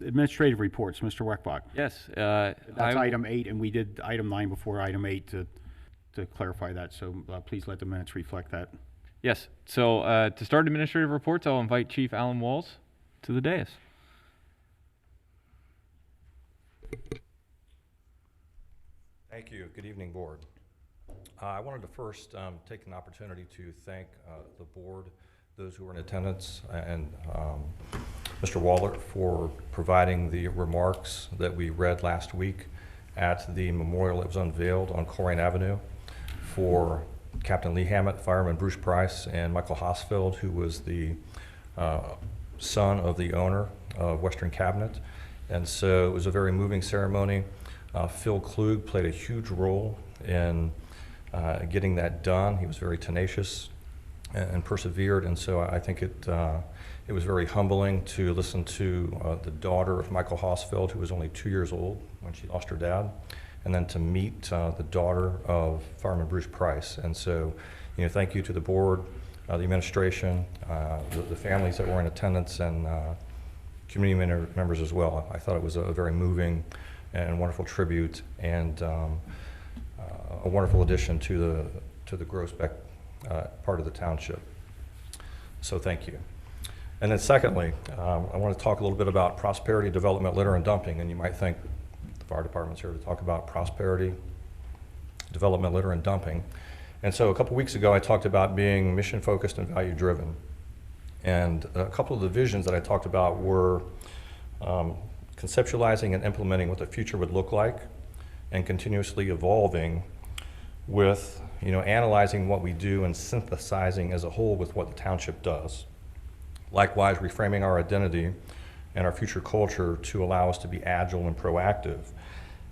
Administrative reports, Mr. Weckbach. Yes. That's item 8, and we did item 9 before item 8 to clarify that. So please let the minutes reflect that. Yes. So to start administrative reports, I'll invite Chief Alan Walls to the dais. Thank you. Good evening, Board. I wanted to first take an opportunity to thank the Board, those who were in attendance, and Mr. Waller for providing the remarks that we read last week at the memorial that was unveiled on Colerain Avenue for Captain Lee Hammett, Fireman Bruce Price, and Michael Hosfeld, who was the son of the owner of Western Cabinet. And so it was a very moving ceremony. Phil Klug played a huge role in getting that done. He was very tenacious and persevered, and so I think it was very humbling to listen to the daughter of Michael Hosfeld, who was only 2 years old when she lost her dad, and then to meet the daughter of Fireman Bruce Price. And so, thank you to the Board, the administration, the families that were in attendance, and community members as well. I thought it was a very moving and wonderful tribute, and a wonderful addition to the Groesbeck part of the township. So thank you. And then secondly, I want to talk a little bit about prosperity, development, litter, and dumping. And you might think the fire department's here to talk about prosperity, development, litter, and dumping. And so a couple weeks ago, I talked about being mission-focused and value-driven. And a couple of the visions that I talked about were conceptualizing and implementing what the future would look like, and continuously evolving with, analyzing what we do and synthesizing as a whole with what the township does. Likewise, reframing our identity and our future culture to allow us to be agile and proactive.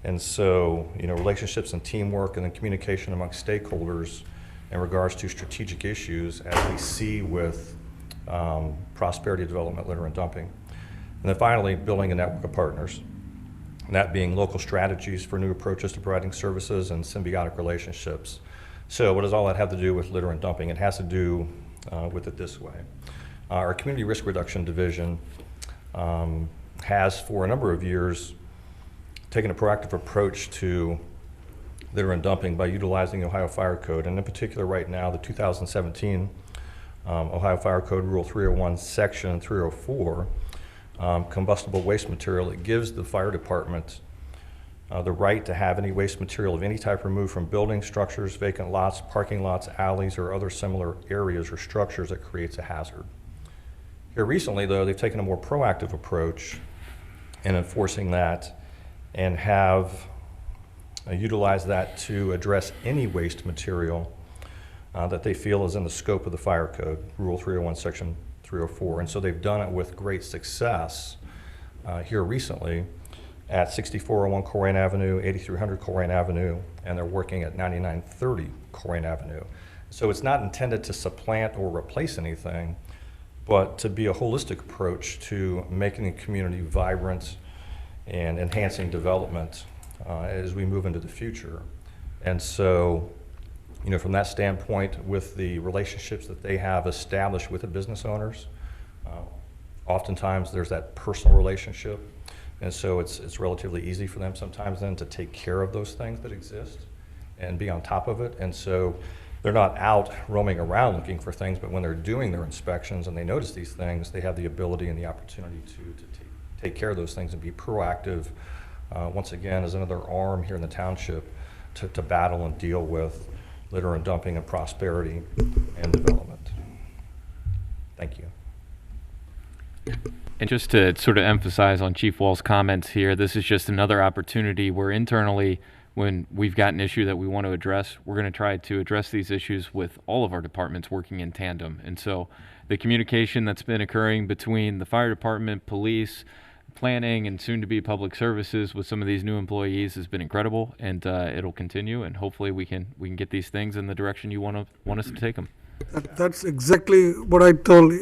And so, relationships and teamwork, and then communication amongst stakeholders in regards to strategic issues, as we see with prosperity, development, litter, and dumping. And then finally, building a network of partners, and that being local strategies for new approaches to providing services and symbiotic relationships. So what does all that have to do with litter and dumping? It has to do with it this way. Our Community Risk Reduction Division has for a number of years taken a proactive approach to litter and dumping by utilizing the Ohio Fire Code, and in particular right now the 2017 Ohio Fire Code Rule 301, Section 304, combustible waste material. It gives the fire department the right to have any waste material of any type removed from buildings, structures, vacant lots, parking lots, alleys, or other similar areas or structures that creates a hazard. Here recently, though, they've taken a more proactive approach in enforcing that and have utilized that to address any waste material that they feel is in the scope of the fire code, Rule 301, Section 304. And so they've done it with great success here recently at 6401 Colerain Avenue, 8300 Colerain Avenue, and they're working at 9930 Colerain Avenue. So it's not intended to supplant or replace anything, but to be a holistic approach to making the community vibrant and enhancing development as we move into the future. And so, you know, from that standpoint, with the relationships that they have established with the business owners, oftentimes there's that personal relationship. And so it's relatively easy for them sometimes then to take care of those things that exist and be on top of it. And so they're not out roaming around looking for things, but when they're doing their inspections and they notice these things, they have the ability and the opportunity to take care of those things and be proactive, once again, as another arm here in the township to battle and deal with litter and dumping and prosperity and development. Thank you. And just to sort of emphasize on Chief Wall's comments here, this is just another opportunity where internally, when we've got an issue that we want to address, we're going to try to address these issues with all of our departments working in tandem. And so the communication that's been occurring between the fire department, police, planning, and soon to be public services with some of these new employees has been incredible, and it'll continue, and hopefully we can get these things in the direction you want us to take them. That's exactly what I told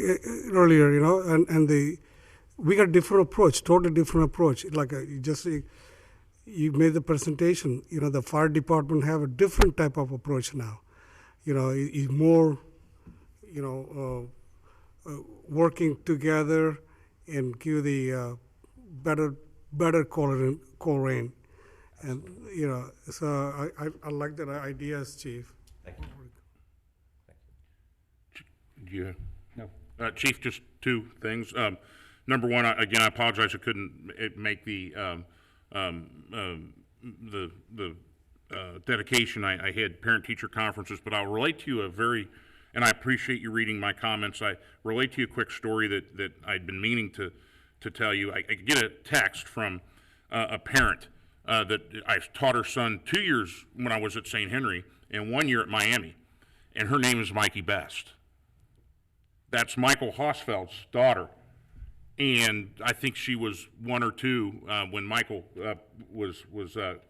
earlier, you know, and we got a different approach, totally different approach. Like you made the presentation, you know, the fire department have a different type of approach now. You know, it's more, you know, working together and give the better Colerain. And, you know, so I like that idea, Chief. Thank you. Yeah. No. Chief, just two things. Number one, again, I apologize I couldn't make the dedication. I had parent-teacher conferences, but I'll relate to you and I appreciate you reading my comments. I relate to you a quick story that I'd been meaning to tell you. I get a text from a parent that I taught her son 2 years when I was at St. Henry and 1 year at Miami, and her name is Mikey Best. That's Michael Hausfeld's daughter. And I think she was 1 or 2 when Michael was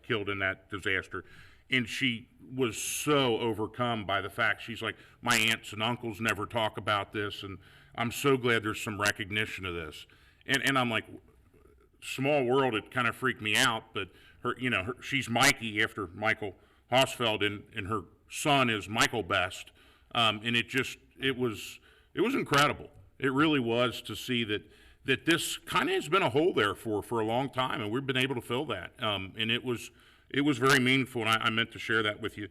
killed in that disaster. And she was so overcome by the fact, she's like, my aunts and uncles never talk about this, and I'm so glad there's some recognition of this. And I'm like, small world, it kind of freaked me out, but she's Mikey after Michael Hausfeld, and her son is Michael Best. And it was incredible. It really was, to see that this kind of has been a hole there for a long time, and we've been able to fill that. And it was very meaningful, and I meant to share that with you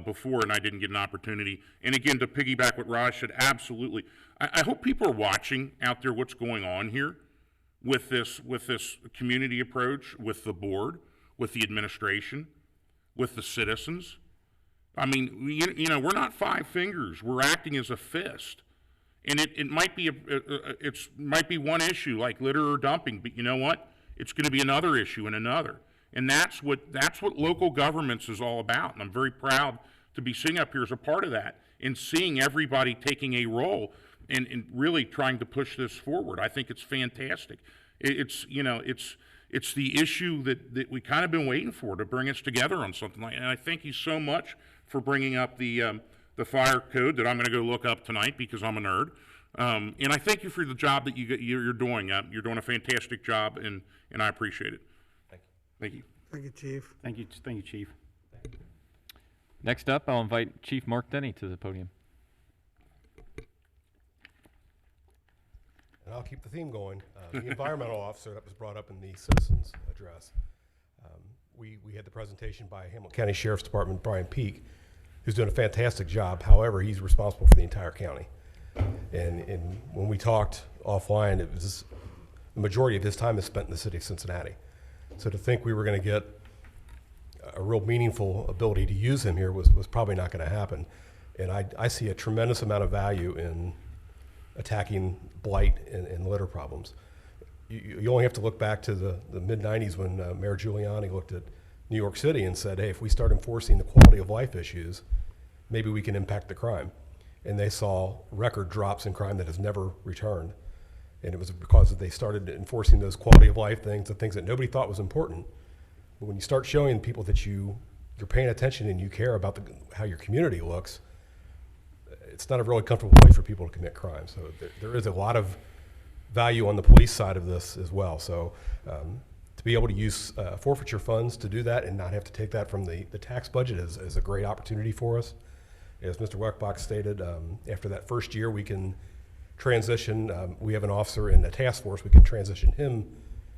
before, and I didn't get an opportunity. And again, to piggyback what Raj said, absolutely. I hope people are watching out there what's going on here with this community approach, with the board, with the administration, with the citizens. I mean, we're not 5 fingers. We're acting as a fist. And it might be might be one issue like litter or dumping, but you know what? It's going to be another issue and another. And that's what local governments is all about. And I'm very proud to be sitting up here as a part of that and seeing everybody taking a role and really trying to push this forward. I think it's fantastic. It's the issue that we kind of been waiting for, to bring us together on something like that. And I thank you so much for bringing up the the fire code that I'm going to go look up tonight because I'm a nerd. And I thank you for the job that you're doing. You're doing a fantastic job, and I appreciate it. Thank you. Thank you, Chief. Thank you, Chief. Next up, I'll invite Chief Mark Denny to the podium. And I'll keep the theme going. The environmental officer that was brought up in the citizens address. We had the presentation by Hamilton County Sheriff's Department, Brian Peak, who's doing a fantastic job. However, he's responsible for the entire county. And when we talked offline, it was the majority of his time is spent in the city of Cincinnati. So to think we were going to get a real meaningful ability to use him here was probably not going to happen. And I see a tremendous amount of value in attacking blight and litter problems. You only have to look back to the mid-'90s when Mayor Giuliani looked at New York City and said, hey, if we start enforcing the quality of life issues, maybe we can impact the crime. And they saw record drops in crime that has never returned. And it was because they started enforcing those quality of life things, the things that nobody thought was important. But when you start showing people that you're paying attention and you care about how your community looks, it's not a really comfortable place for people to commit crime. So there is a lot of value on the police side of this as well. So to be able to use forfeiture funds to do that and not have to take that from the tax budget is a great opportunity for us. As Mr. Weckbach stated, after that first year, we can transition. We have an officer in the task force. We can transition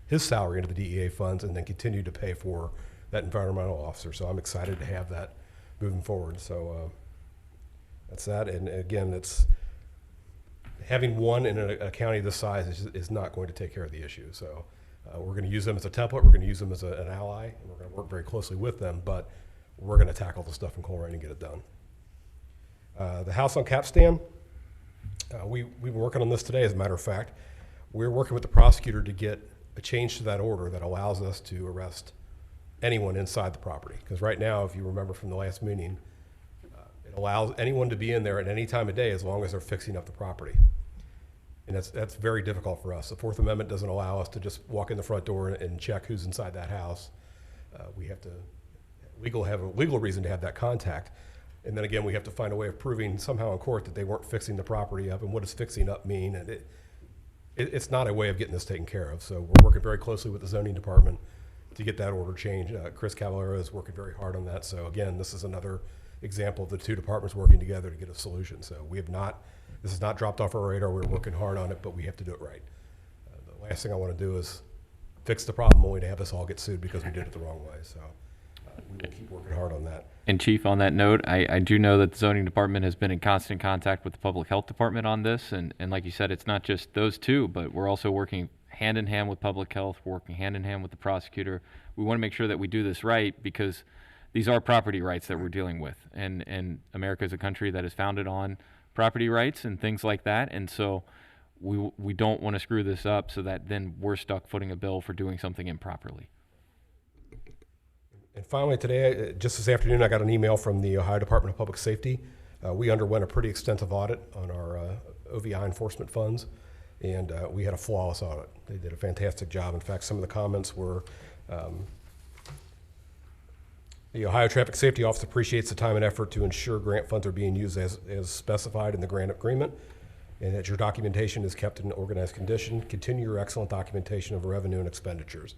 his salary into the DEA funds and then continue to pay for that environmental officer. So I'm excited to have that moving forward. So that's that. And again, it's having one in a county this size is not going to take care of the issue. So we're going to use them as a template. We're going to use them as an ally. And we're going to work very closely with them. But we're going to tackle the stuff in Colerain and get it done. The house on Capstan, we've been working on this today, as a matter of fact. We're working with the prosecutor to get a change to that order that allows us to arrest anyone inside the property. Because right now, if you remember from the last meeting, it allows anyone to be in there at any time of day as long as they're fixing up the property. And that's very difficult for us. The Fourth Amendment doesn't allow us to just walk in the front door and check who's inside that house. We have to have a legal reason to have that contact. And then again, we have to find a way of proving somehow in court that they weren't fixing the property up. And what does fixing up mean? And it's not a way of getting this taken care of. So we're working very closely with the zoning department to get that order changed. Chris Cavallero is working very hard on that. So again, this is another example of the two departments working together to get a solution. So this is not dropped off our radar. We're working hard on it, but we have to do it right. The last thing I want to do is fix the problem only to have us all get sued because we did it the wrong way. So we will keep working hard on that. And Chief, on that note, I do know that the zoning department has been in constant contact with the public health department on this. And like you said, it's not just those two, but we're also working hand in hand with public health, working hand in hand with the prosecutor. We want to make sure that we do this right because these are property rights that we're dealing with. And America is a country that is founded on property rights and things like that. And so we don't want to screw this up so that then we're stuck footing a bill for doing something improperly. And finally today, just this afternoon, I got an email from the Ohio Department of Public Safety. We underwent a pretty extensive audit on our OVI enforcement funds, and we had a flawless audit. They did a fantastic job. In fact, some of the comments were, the Ohio Traffic Safety Office appreciates the time and effort to ensure grant funds are being used as specified in the grant agreement, and that your documentation is kept in organized condition. Continue your excellent documentation of revenue and expenditures.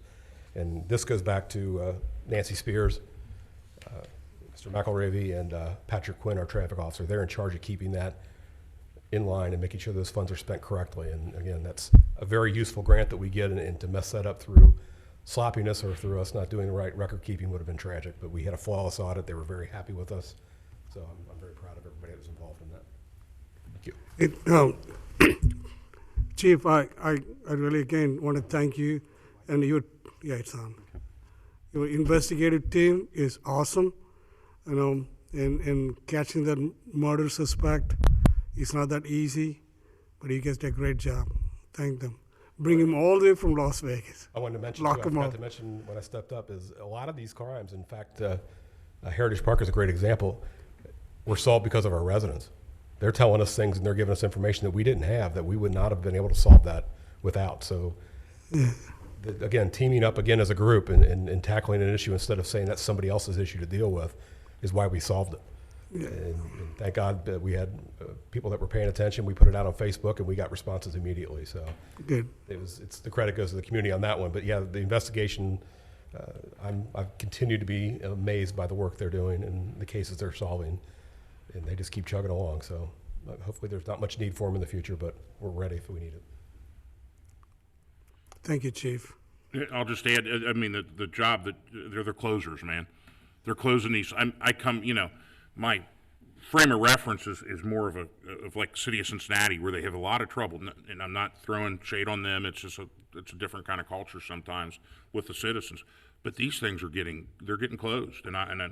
And this goes back to Nancy Spears, Mr. McElravy, and Patrick Quinn, our traffic officer. They're in charge of keeping that in line and making sure those funds are spent correctly. And again, that's a very useful grant that we get, and to mess that up through sloppiness or through us not doing the right record keeping would have been tragic. But we had a flawless audit. They were very happy with us. So I'm very proud of everybody that was involved in that. Thank you. Chief, I really again want to thank you and your it's on. Your investigative team is awesome, and catching that murder suspect is not that easy, but you guys did a great job. Thank them. Bring him all the way from Las Vegas. I wanted to mention, Lock too, I him forgot up. to mention when I stepped up, is a lot of these crimes, in fact, Heritage Park is a great example, were solved because of our residents. They're telling us things and they're giving us information that we didn't have, that we would not have been able to solve that without. So, again, teaming up again as a group and tackling an issue instead of saying that's somebody else's issue to deal with is why we solved it. And thank God that we had people that were paying attention. We put it out on Facebook, and we got responses immediately. So Good. it's the credit goes to the community on that one. But yeah, the investigation, I've continued to be amazed by the work they're doing and the cases they're solving, and they just keep chugging along. So hopefully there's not much need for them in the future, but we're ready if we need it. Thank you, Chief. I'll just add, I mean, the job that, they're the closers, man. They're closing these, I come, you know, my frame of reference is more of like City of Cincinnati, where they have a lot of trouble, and I'm not throwing shade on them, it's just it's a different kind of culture sometimes with the citizens. But these things they're getting closed, and I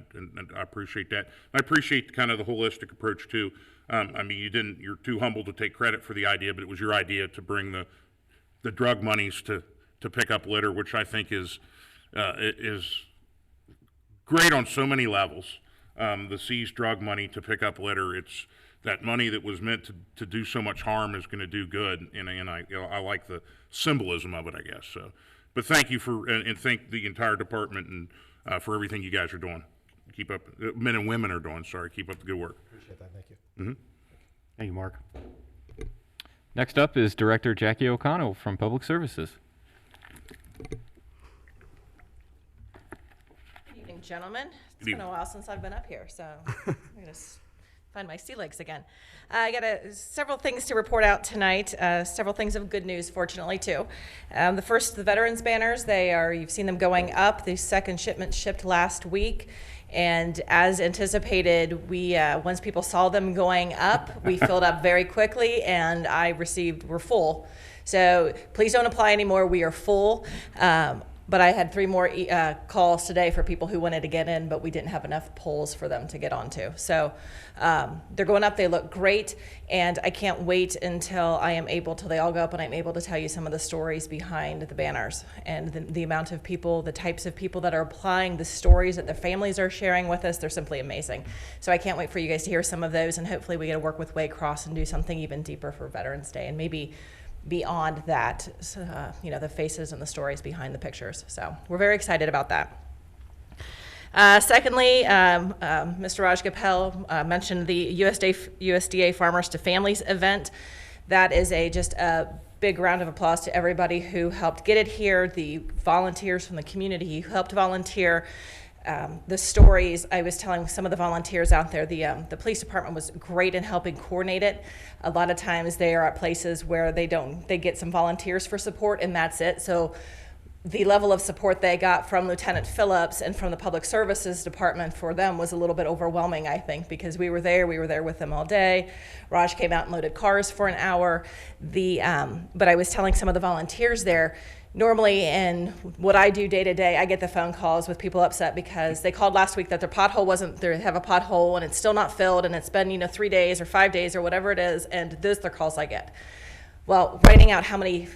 appreciate that. I appreciate kind of the holistic approach too. I mean, you're too humble to take credit for the idea, but it was your idea to bring the drug monies to pick up litter, which I think is great on so many levels. The seized drug money to pick up litter, it's that money that was meant to do so much harm is going to do good, and I like the symbolism of it, I guess. So, but thank you and thank the entire department and for everything you guys are doing. Keep up, men and women are doing. Sorry, keep up the good work. Appreciate that. Thank you. Mm-hmm. Thank you, Mark. Next up is Director Jackie O'Connell from Public Services. Good evening, gentlemen. It's Good been a while since I've been up here, so I'm going to find my sea legs again. I got several things to report out tonight, several things of good news, fortunately, too. The first, the veterans banners, you've seen them going up. The second shipment shipped last week. And as anticipated, once people saw them going up, we filled up very quickly, and we're full. So please don't apply anymore. We are full. But I had 3 more calls today for people who wanted to get in, but we didn't have enough polls for them to get onto. So they're going up. They look great, and I can't wait until they all go up, and I'm able to tell you some of the stories behind the banners and the amount of people, the types of people that are applying, the stories that their families are sharing with us. They're simply amazing. So I can't wait for you guys to hear some of those, and hopefully we get to work with Waycross and do something even deeper for Veterans Day, and maybe beyond that, the faces and the stories behind the pictures. So we're very excited about that. Secondly, Mr. Raj Gopal mentioned the USDA Farmers to Families event. That is just a big round of applause to everybody who helped get it here, the volunteers from the community who helped volunteer. The stories, I was telling some of the volunteers out there, the police department was great in helping coordinate it. A lot of times they are at places where they get some volunteers for support, and that's it. So the level of support they got from Lieutenant Phillips and from the Public Services Department for them was a little bit overwhelming, I think, because we were there with them all day. Raj came out and loaded cars for an hour. But I was telling some of the volunteers there, normally in what I do day to day, I get the phone calls with people upset because they called last week that their pothole they have a pothole and it's still not filled, and it's been 3 days or 5 days or whatever it is, and those are the calls I get. Well, writing out how many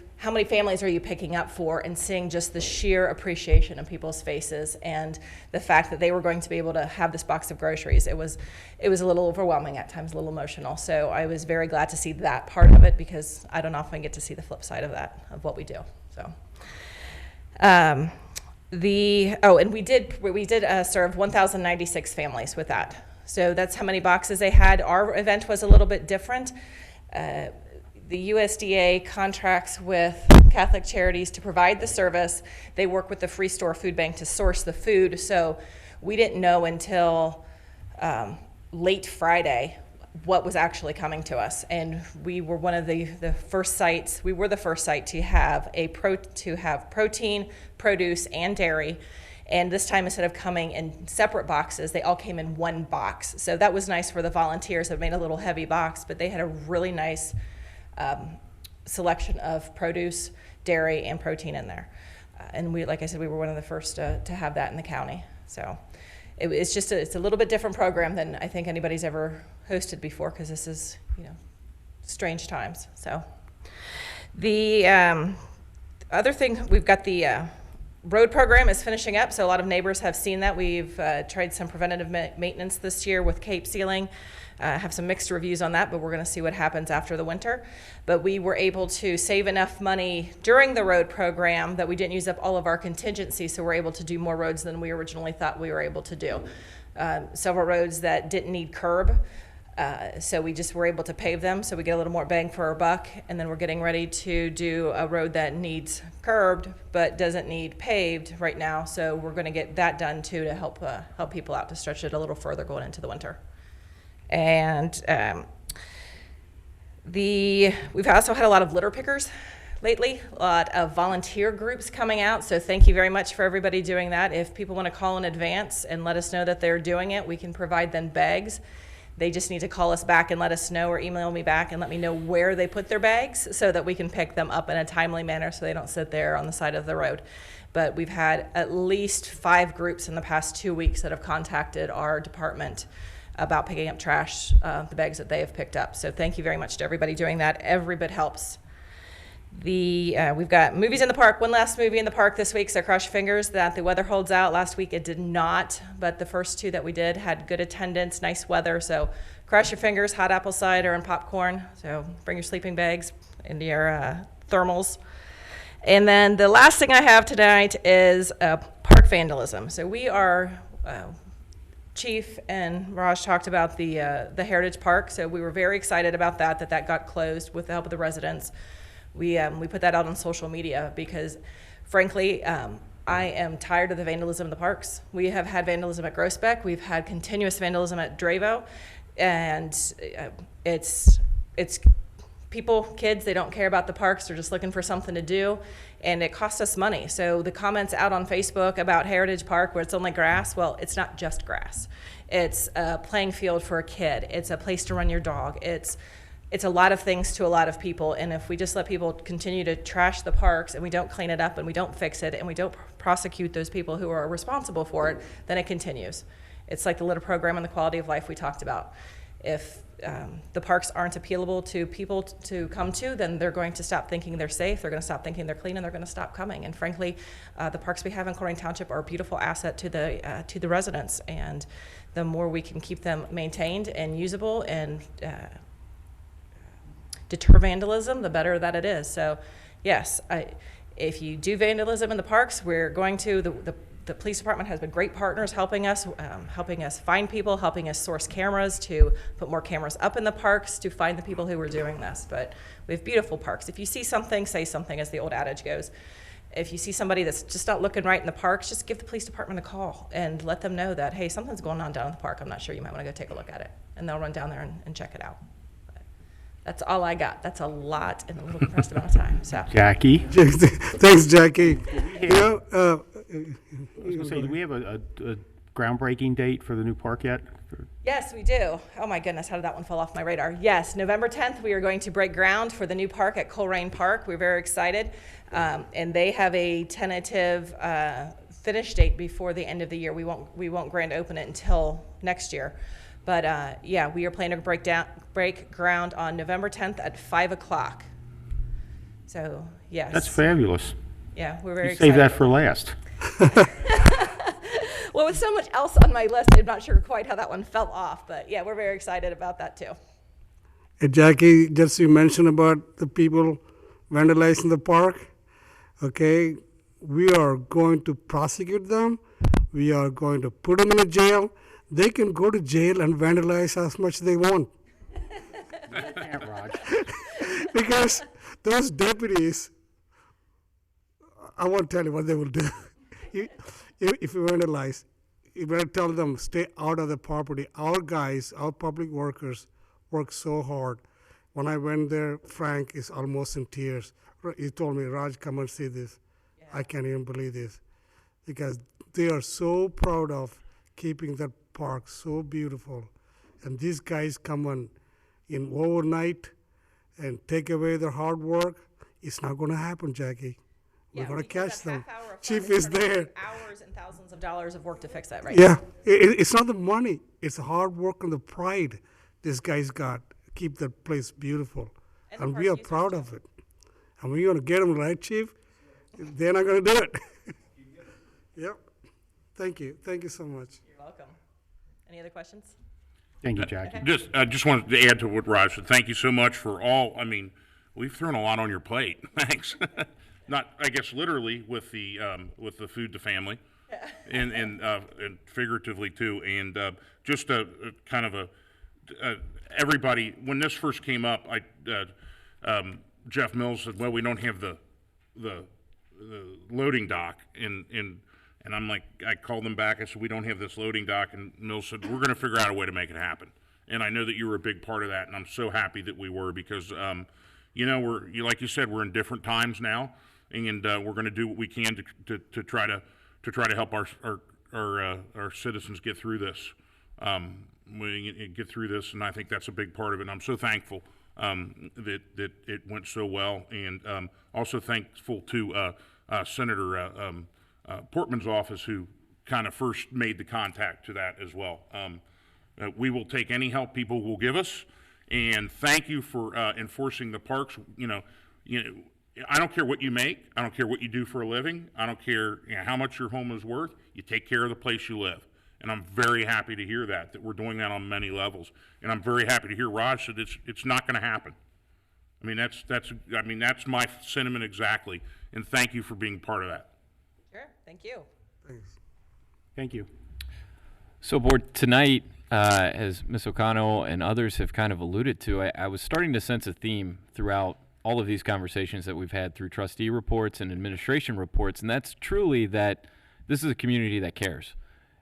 families are you picking up for, and seeing just the sheer appreciation in people's faces and the fact that they were going to be able to have this box of groceries, it was a little overwhelming at times, a little emotional. So I was very glad to see that part of it, because I don't often get to see the flip side of that, of what we do. So. And we did serve 1,096 families with that. So that's how many boxes they had. Our event was a little bit different. The USDA contracts with Catholic Charities to provide the service. They work with the Free Store Food Bank to source the food. So we didn't know until late Friday what was actually coming to us, and we were one of the first sites. We were the first site to have protein, produce, and dairy. And this time, instead of coming in separate boxes, they all came in one box. So that was nice for the volunteers. It made a little heavy box, but they had a really nice selection of produce, dairy, and protein in there. And like I said, we were one of the first to have that in the county. So it's a little bit different program than I think anybody's ever hosted before, because this is, strange times. So the other thing, we've got the road program is finishing up, so a lot of neighbors have seen that. We've tried some preventative maintenance this year with Cape sealing. Have some mixed reviews on that, but we're going to see what happens after the winter. But we were able to save enough money during the road program that we didn't use up all of our contingency, so we're able to do more roads than we originally thought we were able to do. several roads that didn't need curb. So we just were able to pave them, so we get a little more bang for our buck. And then we're getting ready to do a road that needs curbed but doesn't need paved right now. So we're going to get that done too to help people out, to stretch it a little further going into the winter. And we've also had a lot of litter pickers lately, a lot of volunteer groups coming out. So thank you very much for everybody doing that. If people want to call in advance and let us know that they're doing it, we can provide them bags. They just need to call us back and let us know, or email me back and let me know where they put their bags so that we can pick them up in a timely manner so they don't sit there on the side of the road. But we've had at least 5 groups in the past 2 weeks that have contacted our department about picking up trash, the bags that they have picked up. So thank you very much to everybody doing that. Every bit helps. We've got movies in the park. One last movie in the park this week, so cross your fingers that the weather holds out. Last week it did not, but the first 2 that we did had good attendance, nice weather. So cross your fingers, hot apple cider and popcorn. So bring your sleeping bags and your thermals. And then the last thing I have tonight is park vandalism. So we are, Chief and Raj talked about the Heritage Park. So we were very excited about that got closed with the help of the residents. We put that out on social media because, frankly, I am tired of the vandalism in the parks. We have had vandalism at Groesbeck. We've had continuous vandalism at Dravo. And it's people, kids, they don't care about the parks. They're just looking for something to do. And it costs us money. So the comments out on Facebook about Heritage Park where it's only grass, well, it's not just grass. It's a playing field for a kid. It's a place to run your dog. It's a lot of things to a lot of people, and if we just let people continue to trash the parks and we don't clean it up and we don't fix it and we don't prosecute those people who are responsible for it, then it continues. It's like the litter program and the quality of life we talked about. If the parks aren't appealable to people to come to, then they're going to stop thinking they're safe, they're going to stop thinking they're clean, and they're going to stop coming. And frankly, the parks we have in Colerain Township are a beautiful asset to the residents, and the more we can keep them maintained and usable and deter vandalism, the better that it is. So yes, if you do vandalism in the parks, we're going to, the police department has been great partners helping us find people, helping us source cameras to put more cameras up in the parks to find the people who are doing this. But we have beautiful parks. If you see something, say something, as the old adage goes. If you see somebody that's just not looking right in the parks, just give the police department a call and let them know that, hey, something's going on down in the park. I'm not sure, you might want to go take a look at it. And they'll run down there and check it out. That's all I got. That's a lot in a little compressed amount of time. So Jackie? Thanks, Jackie. I was going to say, do we have a groundbreaking date for the new park yet? yes, we do. Oh my goodness, how did that one fall off my radar? Yes, November 10th, we are going to break ground for the new park at Colerain Park. We're very excited. And they have a tentative finish date before the end of the year. We won't grand open it until next year. But yeah, we are planning to break ground on November 10th at 5 o'clock. So yes. That's fabulous. Yeah, we're very You excited. save that for last. Well, with so much else on my list, I'm not sure quite how that one fell off. But yeah, we're very excited about that too. Hey, Jackie, just you mentioned about the people vandalizing the park. Okay, we are going to prosecute them. We are going to put them in a jail. They can go to jail and vandalize as much as they want. Can't, Raj. Because those deputies, I won't tell you what they will do. If you vandalize, you better tell them, stay out of the property. Our guys, our public workers, work so hard. When I went there, Frank is almost in tears. He told me, Raj, come and see this. Yeah. I can't even believe this. Because they are so proud of keeping that park so beautiful. And these guys come on in overnight and take away their hard work. It's not going to happen, Jackie. We're going to catch them. Chief is there. Hours and thousands of dollars of work to fix that, right? Yeah, it's not the money. It's the hard work and the pride this guy's got. Keep that place beautiful. And we are proud of it. And we're going to get them right, Chief. They're not going to do it. Yep. Thank you. Thank you so much. You're welcome. Any other questions? Thank you, Jackie. Just wanted to add to what Raj said. Thank you so much for all. I mean, we've thrown a lot on your plate. Thanks. Not, I guess, literally with the food to family, and figuratively too. And just a kind of everybody, when this first came up, Jeff Mills said, well, we don't have the loading dock, and I'm like, I called them back, I said, we don't have this loading dock, and Mills said, we're gonna figure out a way to make it happen. And I know that you were a big part of that, and I'm so happy that we were, because, like you said, we're in different times now, and we're gonna do what we can to try to help our citizens get through this. We get through this, and I think that's a big part of it. And I'm so thankful that it went so well, and also thankful to Senator Portman's office, who kind of first made the contact to that as well. We will take any help people will give us, and thank you for enforcing the parks. I don't care what you make. I don't care what you do for a living. I don't care how much your home is worth. You take care of the place you live. And I'm very happy to hear that we're doing that on many levels. And I'm very happy to hear Raj said it's not going to happen. I mean, that's my sentiment exactly. And thank you for being part of that. Sure, thank you. Thanks. Thank you. So, board, tonight, as Ms. O'Connell and others have kind of alluded to, I was starting to sense a theme throughout all of these conversations that we've had through trustee reports and administration reports, and that's truly that this is a community that cares.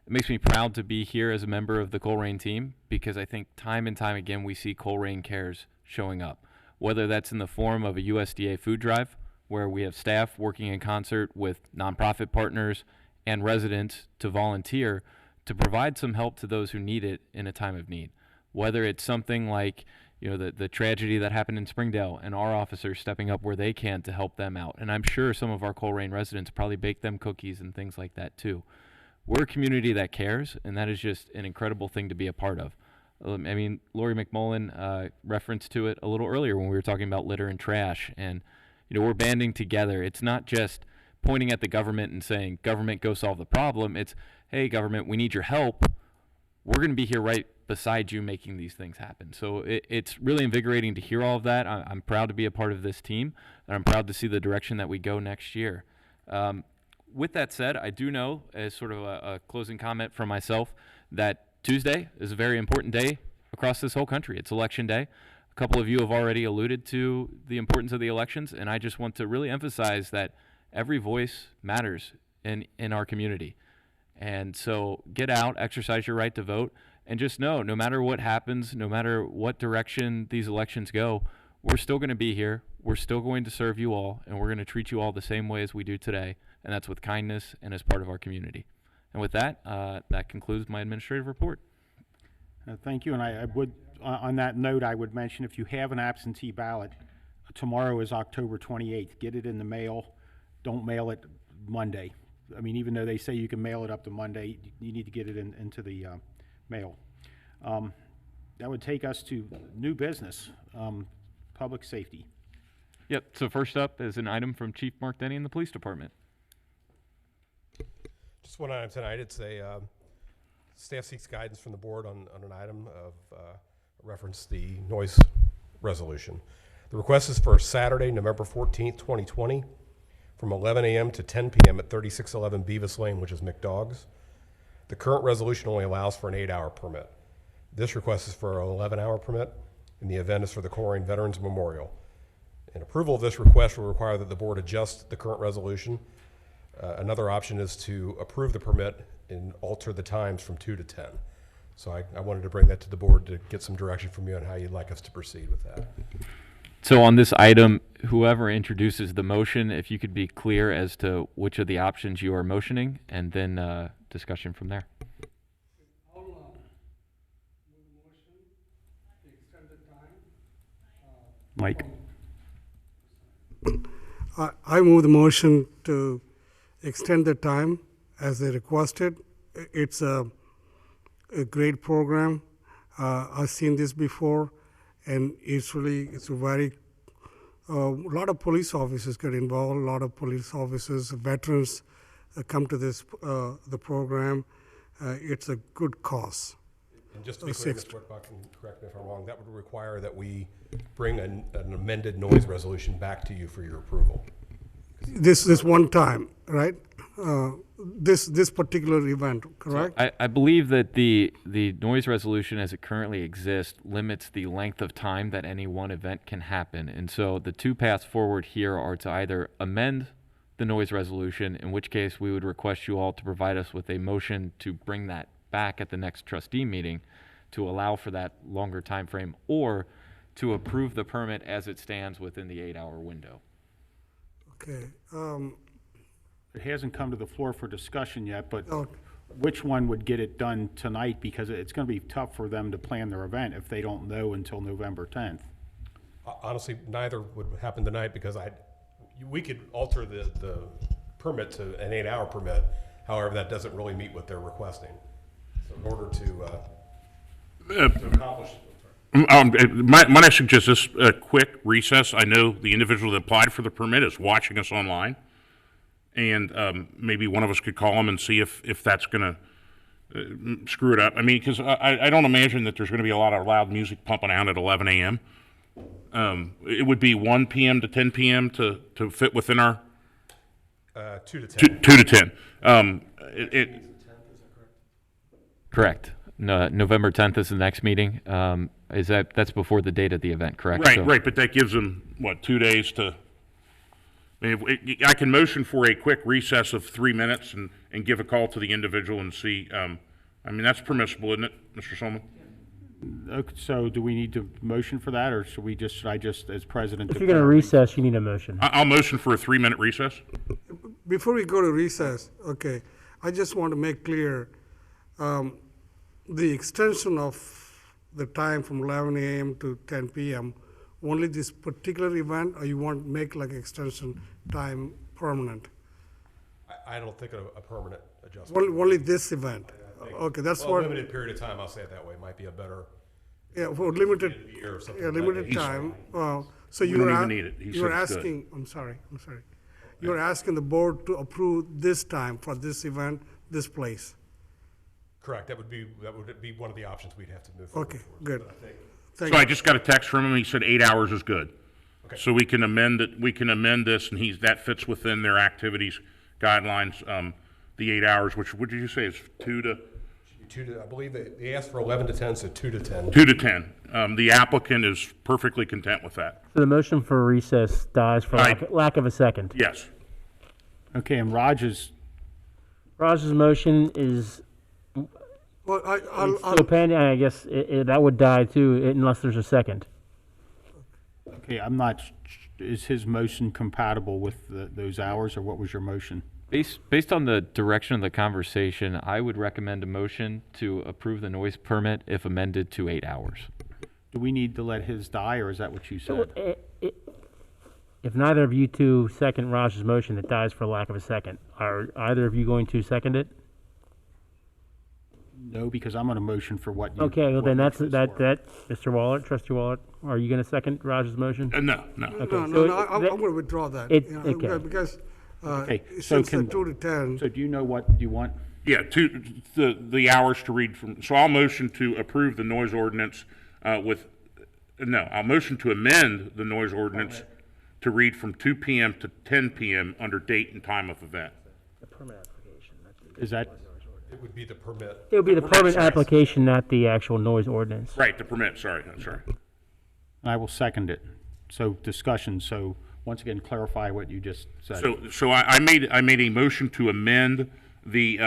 It makes me proud to be here as a member of the Colerain team, because I think time and time again we see Colerain Cares showing up, whether that's in the form of a USDA food drive, where we have staff working in concert with nonprofit partners and residents to volunteer to provide some help to those who need it in a time of need. Whether it's something like the tragedy that happened in Springdale, and our officers stepping up where they can to help them out. And I'm sure some of our Colerain residents probably bake them cookies and things like that too. We're a community that cares, and that is just an incredible thing to be a part of. I mean, Lori McMullen referenced to it a little earlier when we were talking about litter and trash, and we're banding together. It's not just pointing at the government and saying, government, go solve the problem. It's, hey, government, we need your help. We're going to be here right beside you making these things happen. So it's really invigorating to hear all of that. I'm proud to be a part of this team, and I'm proud to see the direction that we go next year. With that said, I do know, as sort of a closing comment from myself, that Tuesday is a very important day across this whole country. It's Election Day. A couple of you have already alluded to the importance of the elections, and I just want to really emphasize that every voice matters in our community. And so get out, exercise your right to vote, and just know, no matter what happens, no matter what direction these elections go, we're still going to be here. We're still going to serve you all, and we're going to treat you all the same way as we do today, and that's with kindness and as part of our community. And with that, that concludes my administrative report. Thank you. And I would, on that note, I would mention, if you have an absentee ballot, tomorrow is October 28th. Get it in the mail. Don't mail it Monday. I mean, even though they say you can mail it up to Monday, you need to get it into the mail. That would take us to new business, public safety. Yep, so first up is an item from Chief Mark Denny in the Police Department. Just one item tonight. It's a staff seeks guidance from the board on an item of reference the noise resolution. The request is for Saturday, November 14th, 2020, from 11 a.m. to 10 p.m. at 3611 Beavis Lane, which is McDogg's. The current resolution only allows for an 8-hour permit. This request is for an 11-hour permit, and the event is for the Colerain Veterans Memorial. And approval of this request will require that the board adjust the current resolution. Another option is to approve the permit and alter the times from 2 to 10. So I wanted to bring that to the board to get some direction from you on how you'd like us to proceed with that. So on this item, whoever introduces the motion, if you could be clear as to which of the options you are motioning, and then discussion from there. Mike? I move the motion to extend the time as they requested. It's a great program. I've seen this before, and it's a very, a lot of police officers get involved, a lot of police officers, veterans come to this, the program. It's a good cause. And just to be clear, Mr. Weckbach, and correct me if I'm wrong, that would require that we bring an amended noise resolution back to you for your approval. This one time, right? this particular event, correct? I believe that the noise resolution as it currently exists limits the length of time that any one event can happen. And so the two paths forward here are to either amend the noise resolution, in which case we would request you all to provide us with a motion to bring that back at the next trustee meeting to allow for that longer time frame, or to approve the permit as it stands within the 8-hour window. Okay. It hasn't come to the floor for discussion yet, but Oh. which one would get it done tonight? Because it's going to be tough for them to plan their event if they don't know until November 10th. Honestly, neither would happen tonight because we could alter the permit to an 8-hour permit. However, that doesn't really meet what they're requesting. So in order to accomplish. Might I suggest this quick recess? I know the individual that applied for the permit is watching us online, and maybe one of us could call him and see if that's going to screw it up. I mean, because I don't imagine that there's going to be a lot of loud music pumping out at 11 a.m. It would be 1 p.m. to 10 p.m. to fit within our 2 to 10. 2 to 10. Correct. No, November 10th is the next meeting. That's before the date of the event, correct? Right, So- right, but that gives them, what, 2 days to, I mean, I can motion for a quick recess of 3 minutes and give a call to the individual and see, I mean, that's permissible, isn't it, Mr. Solomon? Okay, so do we need to motion for that, or should I just, as president? If you're going to recess, you need a motion. I'll motion for a 3-minute recess. Before we go to recess, okay, I just want to make clear, the extension of the time from 11 a.m. to 10 p.m., only this particular event, or you want to make like extension time permanent? I don't think a permanent adjustment. Only this event? Okay, that's Well, a what, limited period of time, I'll say it that way, might be a better. yeah, for limited, End of the year or something yeah, like limited that. time. So We you don't were, even need it. He you were said it's good. asking, I'm sorry. You're asking the board to approve this time for this event, this place. Correct, that would be one of the options we'd have to move forward. Okay, for. good. But I think Thank So I you. just got a text from him, he said 8 hours is good. Okay. So we can amend it, we can amend this, and that fits within their activities guidelines, the 8 hours, which, what did you say, is 2 to? I believe they asked for 11 to 10, so 2 to 10. 2 to 10. The applicant is perfectly content with that. So the motion for recess dies for lack of a second. Yes. Okay, and Raj's, Raj's motion is Well, I'll, still pending. I guess that would die too, unless there's a second. okay, I'm not, is his motion compatible with those hours, or what was your motion? Based on the direction of the conversation, I would recommend a motion to approve the noise permit if amended to 8 hours. Do we need to let his die, or is that what you said? If neither of you two second Raj's motion, it dies for lack of a second. Are either of you going to second it? No, because I'm on a motion for what you. Okay, well what then that's was that. for. Mr. Waller, Trustee Waller, are you going to second Raj's motion? No. Okay, no, so I'm that- going to withdraw that. okay. Because, Okay, so since the can- 2 to 10, So do you know what you want? Yeah, the hours to read from, so I'll motion to approve the noise ordinance I'll motion to amend the noise ordinance to read from 2 p.m. to 10 p.m. under date and time of event. The permit application. Is that, It would be the permit. It would be the permit sorry. application, not the actual noise ordinance. Right, the permit, sorry. I will second it. So discussion, so once again, clarify what you just said. So I made a motion to amend the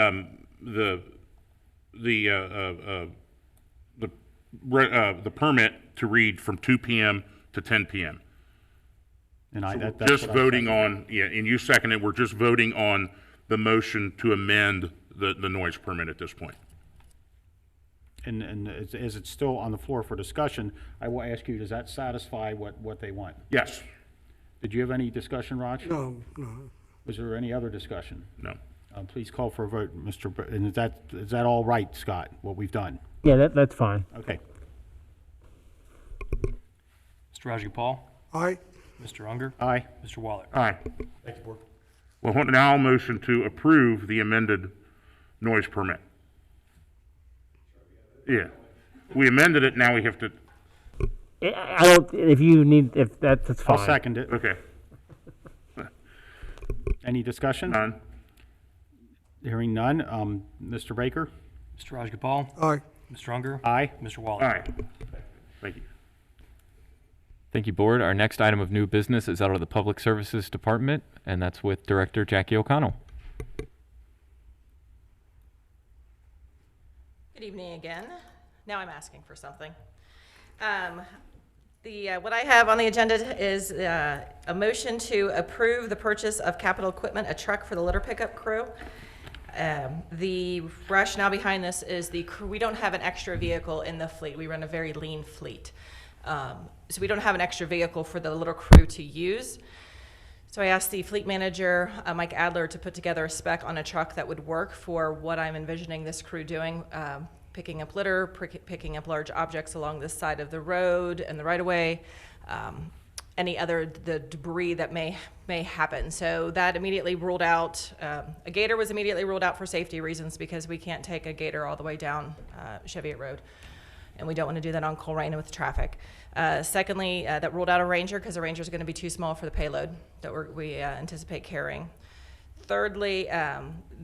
permit to read from 2 p.m. to 10 p.m. And that's Just what I voting seconded. on, yeah, and you seconded, we're just voting on the motion to amend the noise permit at this point. And as it's still on the floor for discussion, I will ask you, does that satisfy what they want? Yes, Did you have any discussion, Raj? no. Was there any other discussion? no. Please call for a vote, and is that all right, Scott, what we've done? Yeah, that's fine. Okay. Mr. Rajagopal, Aye. Mr. Unger, Aye. Mr. Waller. Aye. Thank you, Board. Well, now I'll motion to approve the amended noise permit. Yeah. We amended it, now we have to, I don't. If you need, if that's fine. I'll second it. okay, Any discussion? none. Hearing none, Mr. Baker? Mr. Rajagopal? Aye. Mr. Unger? Aye. Mr. All Waller? right. Thank you. Thank you, Board. Our next item of new business is out of the Public Services Department, and that's with Director Jackie O'Connell. Good evening again. Now I'm asking for something. What I have on the agenda is a motion to approve the purchase of capital equipment, a truck for the litter pickup crew. The rationale behind this is we don't have an extra vehicle in the fleet. We run a very lean fleet. So we don't have an extra vehicle for the litter crew to use. So I asked the fleet manager, Mike Adler, to put together a spec on a truck that would work for what I'm envisioning this crew doing, picking up litter, picking up large objects along the side of the road and the right-of-way, any other the debris that may happen. So that immediately ruled out, a gator was immediately ruled out for safety reasons because we can't take a gator all the way down Cheviot Road. And we don't want to do that on Colerain with traffic. Secondly, that ruled out a Ranger because the Ranger is going to be too small for the payload that we anticipate carrying. Thirdly,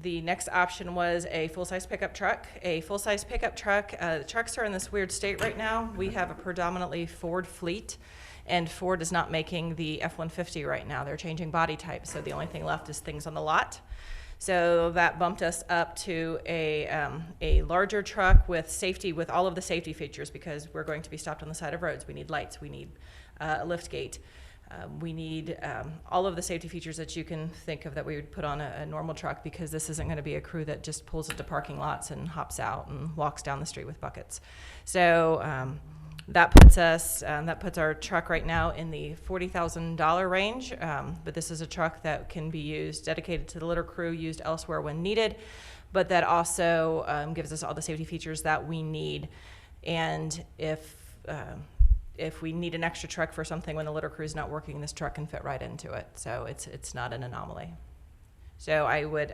the next option was a full-size pickup truck. A full-size pickup truck, the trucks are in this weird state right now. We have a predominantly Ford fleet, and Ford is not making the F-150 right now. They're changing body type, so the only thing left is things on the lot. So that bumped us up to a larger truck with safety, with all of the safety features, because we're going to be stopped on the side of roads. We need lights, we need a lift gate. We need all of the safety features that you can think of that we would put on a normal truck, because this isn't going to be a crew that just pulls into parking lots and hops out and walks down the street with buckets. So that puts our truck right now in the $40,000 range. But this is a truck that can be used, dedicated to the litter crew, used elsewhere when needed, but that also gives us all the safety features that we need. And if we need an extra truck for something when the litter crew is not working, this truck can fit right into it. So it's not an anomaly. So I would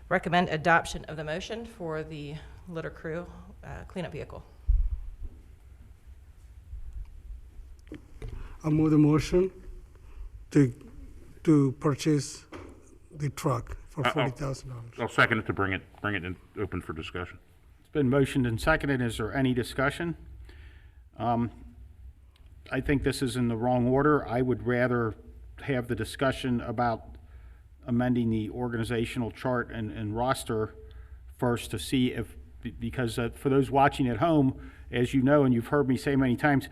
recommend adoption of the motion for the litter crew cleanup vehicle. I'll move the motion to purchase the truck for $40,000. I'll second it to bring it in open for discussion. It's been motioned and seconded. Is there any discussion? I think this is in the wrong order. I would rather have the discussion about amending the organizational chart and roster first to see if, because for those watching at home, as you know, and you've heard me say many times,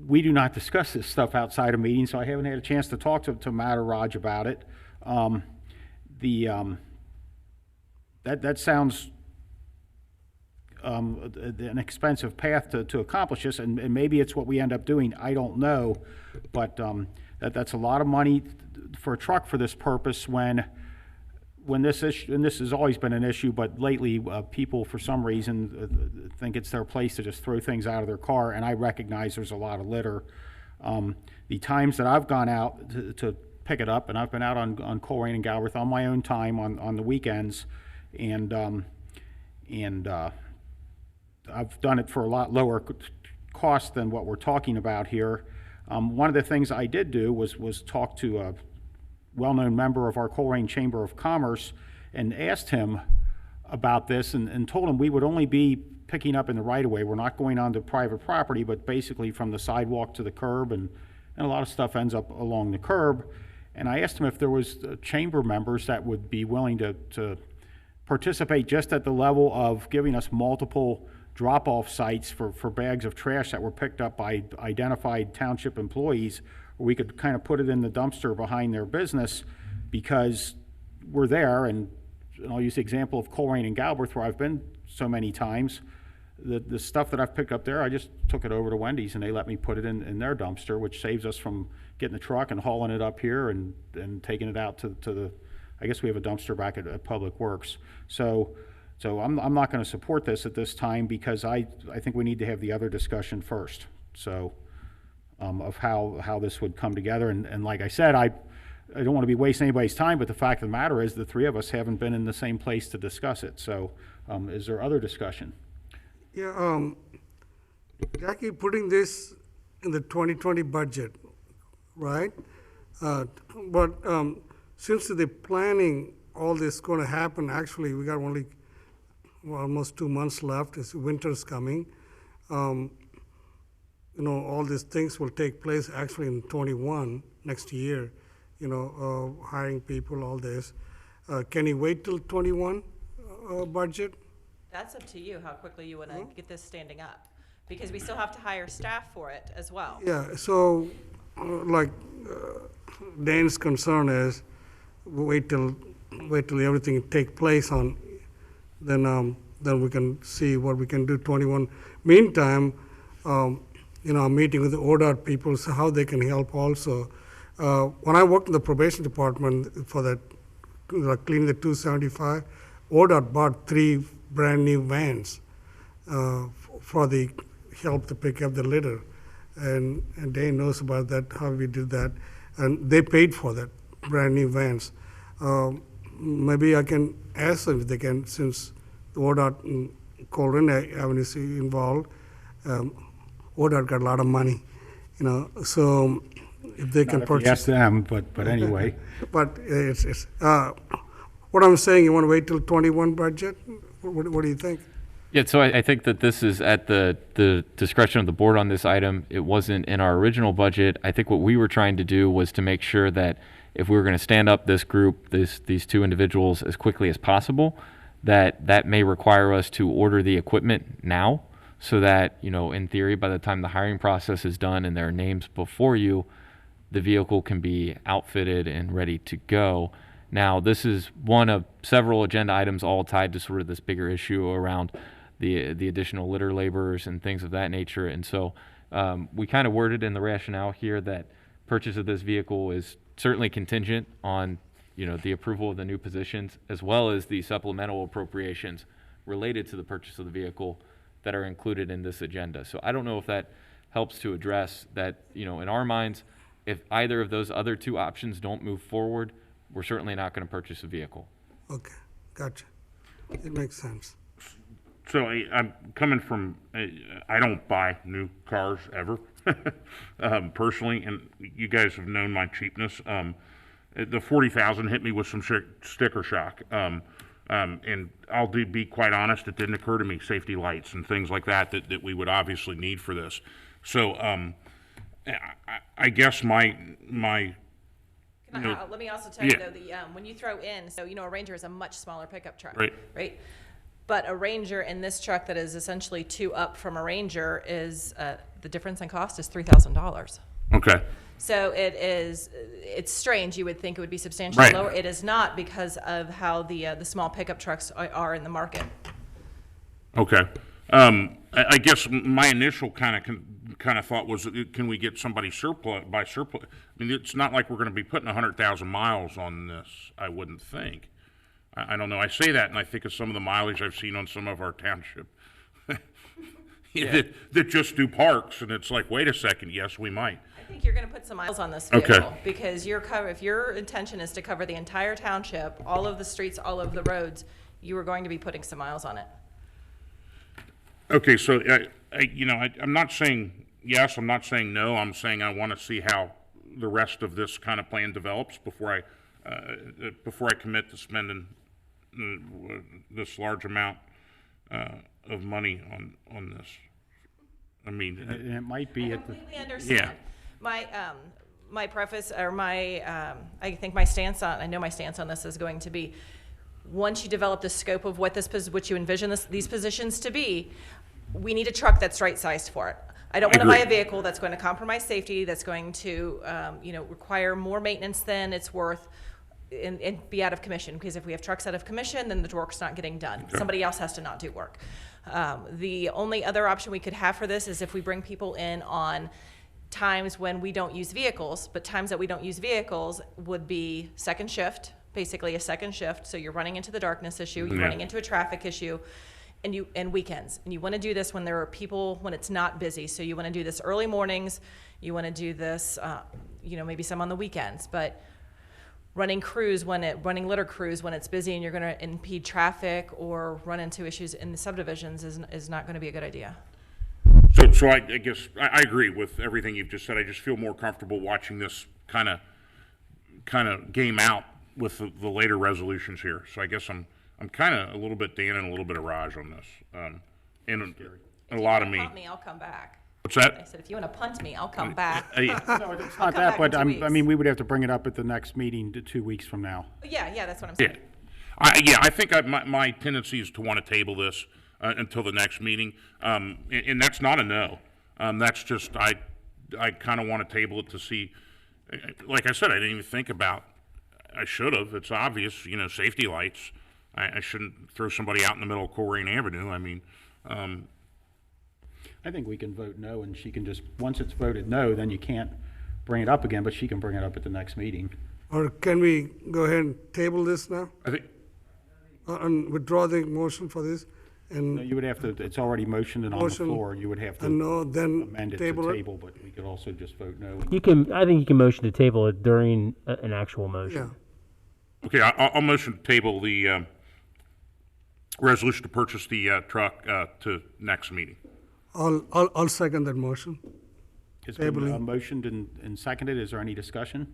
we do not discuss this stuff outside of meetings, so I haven't had a chance to talk to Matt or Raj about it. That sounds an expensive path to accomplish this, and maybe it's what we end up doing. I don't know, but that's a lot of money for a truck for this purpose when this issue, and this has always been an issue, but lately people for some reason think it's their place to just throw things out of their car, and I recognize there's a lot of litter. The times that I've gone out to pick it up, and I've been out on Colerain and Galbraith on my own time on the weekends, and I've done it for a lot lower cost than what we're talking about here. One of the things I did do was talk to a well-known member of our Colerain Chamber of Commerce and asked him about this and told him we would only be picking up in the right-of-way. We're not going onto private property, but basically from the sidewalk to the curb, and a lot of stuff ends up along the curb. And I asked him if there was chamber members that would be willing to participate just at the level of giving us multiple drop-off sites for bags of trash that were picked up by identified township employees, where we could kind of put it in the dumpster behind their business, because we're there. And I'll use the example of Colerain and Galbraith, where I've been so many times. The stuff that I've picked up there, I just took it over to Wendy's and they let me put it in their dumpster, which saves us from getting the truck and hauling it up here and taking it out to the, I guess we have a dumpster back at Public Works. So I'm not going to support this at this time, because I think we need to have the other discussion first. So of how this would come together. And like I said, I don't want to be wasting anybody's time, but the fact of the matter is the three of us haven't been in the same place to discuss it. So is there other discussion? Yeah, Jackie, putting this in the 2020 budget, right? But since the planning all this going to happen, actually, we got only almost 2 months left. Winter's coming. All these things will take place actually in 21, next year, hiring people, all this. Can you wait till 21 budget? That's up to you, how quickly you want to get this standing up, because we still have to hire staff for it as well. Yeah, so, Dane's concern is wait till everything take place then we can see what we can do 21. Meantime, I'm meeting with the ODOT people, so how they can help also. When I worked in the probation department for that, cleaning the 275, ODOT bought 3 brand-new vans for the help to pick up the litter. And Dane knows about that, how we did that. And they paid for that, brand-new vans. Maybe I can ask them if they can, since the ODOT and Colerain Avenue is involved, ODOT got a lot of money, so if they can Not if you purchase. ask them, but anyway. But it's what I'm saying, you want to wait till 21 budget? What do you think? Yeah, so I think that this is at the discretion of the board on this item. It wasn't in our original budget. I think what we were trying to do was to make sure that if we were going to stand up this group, these 2 individuals as quickly as possible, that may require us to order the equipment now, so that, in theory, by the time the hiring process is done and there are names before you, the vehicle can be outfitted and ready to go. Now, this is one of several agenda items all tied to sort of this bigger issue around the additional litter laborers and things of that nature. And so we kind of worded in the rationale here that purchase of this vehicle is certainly contingent on, the approval of the new positions, as well as the supplemental appropriations related to the purchase of the vehicle that are included in this agenda. So I don't know if that helps to address that, in our minds, if either of those other 2 options don't move forward, we're certainly not going to purchase a vehicle. Okay, gotcha. It makes sense. So I'm coming from, I don't buy new cars ever, personally, and you guys have known my cheapness. The 40,000 hit me with some sticker shock. And I'll be quite honest, it didn't occur to me, safety lights and things like that we would obviously need for this. So I guess my Let me also tell you, though, when you throw in, so, a Ranger is a much smaller pickup truck. Right? But a Ranger in this truck that is essentially 2 up from a Ranger is, the difference in cost is $3,000. Okay. So it's strange. You would think it would be substantially Right. lower. It is not, because of how the small pickup trucks are in the market. Okay. I guess my initial kind of thought was, can we get somebody surplus? I mean, it's not like we're going to be putting 100,000 miles on this, I wouldn't think. I don't know. I say that, and I think of some of the mileage I've seen on some of our township that just do parks, and it's like, wait a second, yes, we might. I think you're going to put some miles on this vehicle, because if your intention is to cover the entire township, all of the streets, all of the roads, you are going to be putting some miles on it. Okay, so I'm not saying yes, I'm not saying no. I'm saying I want to see how the rest of this kind of plan develops before I commit to spending this large amount of money on this. I mean, And it might be I at the, completely understand. Yeah. My preface, or I think my stance on, I know my stance on this is going to be, once you develop the scope of what you envision these positions to be, we need a truck that's right-sized for it. I don't want to buy a vehicle that's going to compromise safety, that's going to, require more maintenance than it's worth, and be out of commission. Because if we have trucks out of commission, then the work's not getting done. Okay. Somebody else has to not do work. The only other option we could have for this is if we bring people in on times when we don't use vehicles, but times that we don't use vehicles would be second shift, basically a second shift. So you're running into the darkness issue, you're running into a traffic issue, and weekends. And you want to do this when there are people, when it's not busy. So you want to do this early mornings, you want to do this, maybe some on the weekends, but running litter crews when it's busy and you're going to impede traffic or run into issues in the subdivisions is not going to be a good idea. So I guess I agree with everything you've just said. I just feel more comfortable watching this kind of game out with the later resolutions here. So I guess I'm kind of a little bit Dan and a little bit of Raj on this. And a lot of me. Punt me, I'll come back. What's that? I said, if you want to punt me, I'll come back. No, it's I'll not come that, back in but 2 I weeks. mean, we would have to bring it up at the next meeting 2 weeks from now. Yeah, that's what I'm Yeah. saying. I think my tendency is to want to table this until the next meeting. And that's not a no. That's just, I kind of want to table it to see, like I said, I didn't even think about, I should have. It's obvious, safety lights. I shouldn't throw somebody out in the middle of Colerain Avenue. I mean, I think we can vote no, and she can just, once it's voted no, then you can't bring it up again, but she can bring it up at the next meeting. Or can we go ahead and table this now? I think, And withdraw the motion for this? No, And, you would have to, it's already motioned and on the Motion floor, you would have to and no, then amend it table to it? table, but we could also just vote no. I think you can motion to table it during an actual motion. Yeah. okay, I'll motion to table the resolution to purchase the truck to next meeting. I'll second that motion. It's been Tabling. motioned and seconded. Is there any discussion?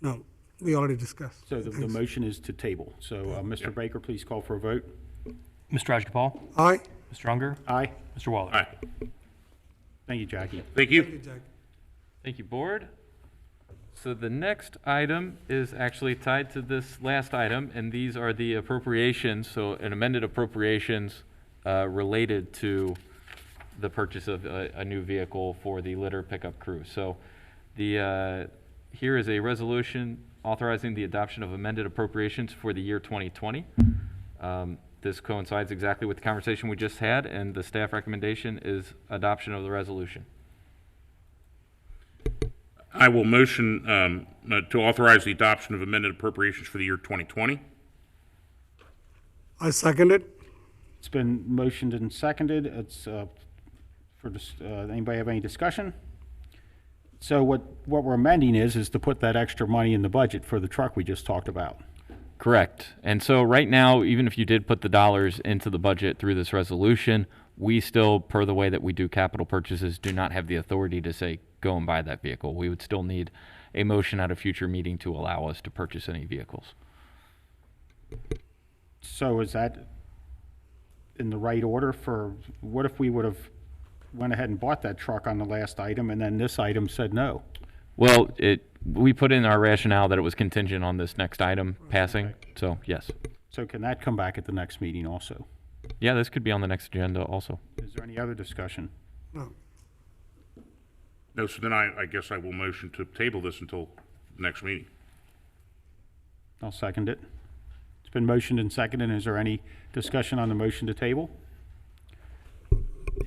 No, we already discussed. So the Thanks. motion is to table. So Mr. Baker, please call for a vote. Mr. Rajagopal? Aye? Mr. Unger? Aye. Mr. Waller? All right, Thank you, Jackie. thank you. Jack. Thank you, Board. So the next item is actually tied to this last item, and these are the appropriations, so an amended appropriations related to the purchase of a new vehicle for the litter pickup crew. So here is a resolution authorizing the adoption of amended appropriations for the year 2020. This coincides exactly with the conversation we just had, and the staff recommendation is adoption of the resolution. I will motion to authorize the adoption of amended appropriations for the year 2020. I second it. It's been motioned and seconded. It's anybody have any discussion? So what we're amending is to put that extra money in the budget for the truck we just talked about. Correct. And so right now, even if you did put the dollars into the budget through this resolution, we still, per the way that we do capital purchases, do not have the authority to say, go and buy that vehicle. We would still need a motion at a future meeting to allow us to purchase any vehicles. So is that in the right order for, what if we would have went ahead and bought that truck on the last item and then this item said no? Well, we put in our rationale that it was contingent on this next item passing, so yes. So can that come back at the next meeting also? Yeah, this could be on the next agenda also. Is there any other discussion? No. No, so then I guess I will motion to table this until the next meeting. I'll second it. It's been motioned and seconded. Is there any discussion on the motion to table?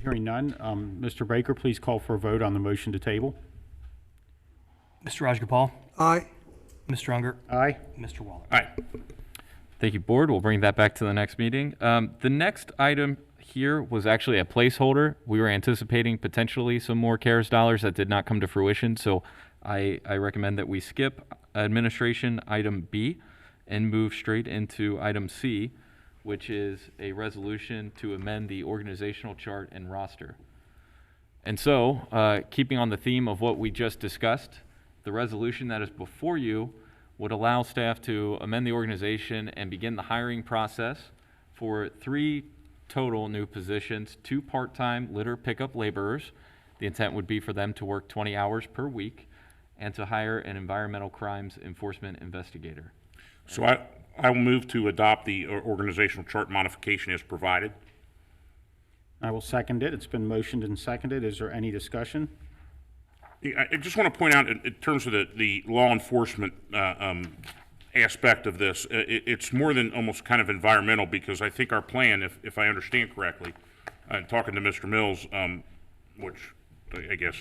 Hearing none, Mr. Baker, please call for a vote on the motion to table. Mr. Rajagopal? Aye? Mr. Unger? Aye. Mr. Waller? All right, Thank you, Board. We'll bring that back to the next meeting. The next item here was actually a placeholder. We were anticipating potentially some more CARES dollars that did not come to fruition, so I recommend that we skip administration item B and move straight into item C, which is a resolution to amend the organizational chart and roster. And so, keeping on the theme of what we just discussed, the resolution that is before you would allow staff to amend the organization and begin the hiring process for 3 total new positions, 2 part-time litter pickup laborers. The intent would be for them to work 20 hours per week and to hire an environmental crimes enforcement investigator. so I will move to adopt the organizational chart modification as provided. I will second it. It's been motioned and seconded. Is there any discussion? I just want to point out, in terms of the law enforcement aspect of this, it's more than almost kind of environmental, because I think our plan, if I understand correctly, talking to Mr. Mills, which I guess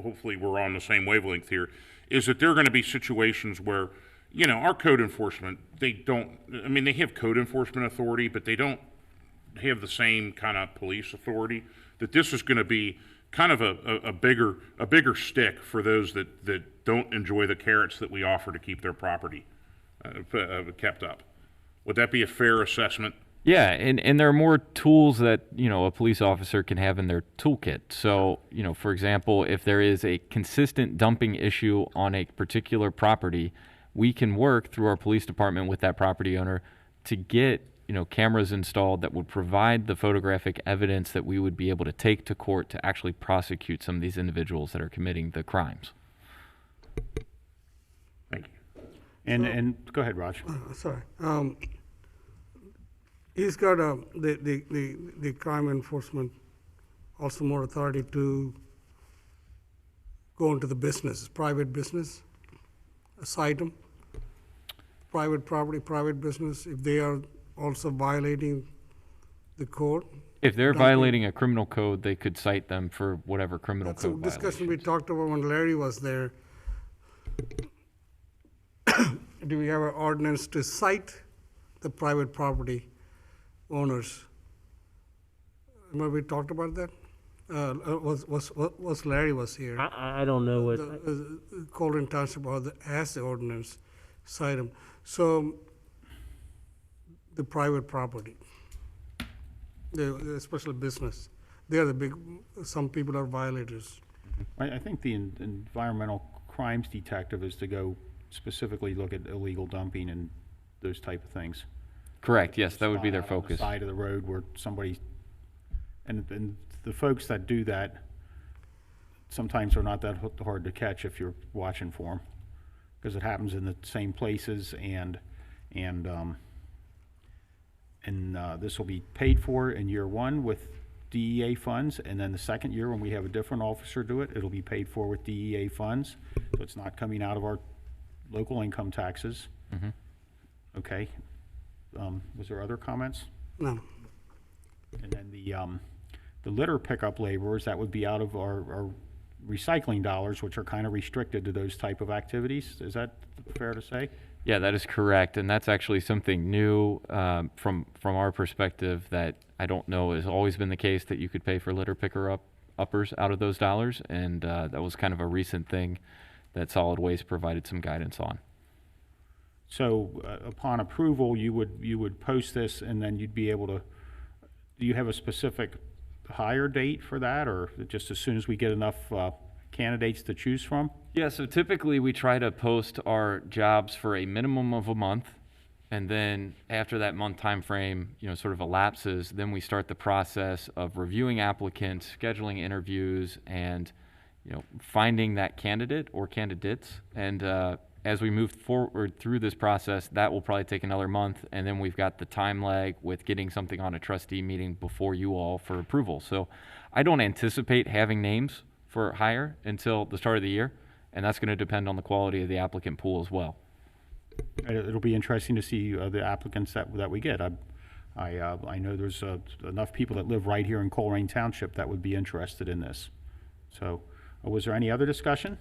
hopefully we're on the same wavelength here, is that there are going to be situations where, our code enforcement, they have code enforcement authority, but they don't have the same kind of police authority, that this is going to be kind of a bigger stick for those that don't enjoy the carrots that we offer to keep their property kept up. Would that be a fair assessment? Yeah, and there are more tools that, a police officer can have in their toolkit. So, for example, if there is a consistent dumping issue on a particular property, we can work through our police department with that property owner to get, cameras installed that would provide the photographic evidence that we would be able to take to court to actually prosecute some of these individuals that are committing the crimes. Thank you. And go ahead, Raj. Sorry. He's got the crime enforcement also more authority to go into the business, private business, cite them, private property, private business, if they are also violating the code. If they're Dumping. violating a criminal code, they could cite them for whatever criminal That's a code discussion we violations. talked about when Larry was there. Do we have an ordinance to cite the private property owners? Remember we talked about that? Was Larry was here. I don't know what. Colerain Township has the ordinance, cite them. So the private property, the special business, they are the big, some people are violators. I think the environmental crimes detective is to go specifically look at illegal dumping and those type of things. Correct, yes, that would be their Spot out on the focus. side of the road where somebody, and the folks that do that sometimes are not that hard to catch if you're watching for them, because it happens in the same places, and this will be paid for in year one with DEA funds, and then the second year when we have a different officer do it, it'll be paid for with DEA funds, so it's not coming out of our local income taxes. Okay. Was there other comments? No. And then the litter pickup laborers, that would be out of our recycling dollars, which are kind of restricted to those type of activities. Is that fair to say? Yeah, that is correct, and that's actually something new from our perspective that I don't know has always been the case, that you could pay for litter uppers out of those dollars, and that was kind of a recent thing that Solid Waste provided some guidance on. So upon approval, you would post this, and then you'd be able to, do you have a specific hire date for that, or just as soon as we get enough candidates to choose from? Yeah, so typically we try to post our jobs for a minimum of a month, and then after that month time frame, sort of elapses, then we start the process of reviewing applicants, scheduling interviews, and finding that candidate or candidates. And as we move forward through this process, that will probably take another month, and then we've got the time lag with getting something on a trustee meeting before you all for approval. So I don't anticipate having names for hire until the start of the year, and that's going to depend on the quality of the applicant pool as well. It'll be interesting to see the applicants that we get. I know there's enough people that live right here in Colerain Township that would be interested in this. So was there any other discussion?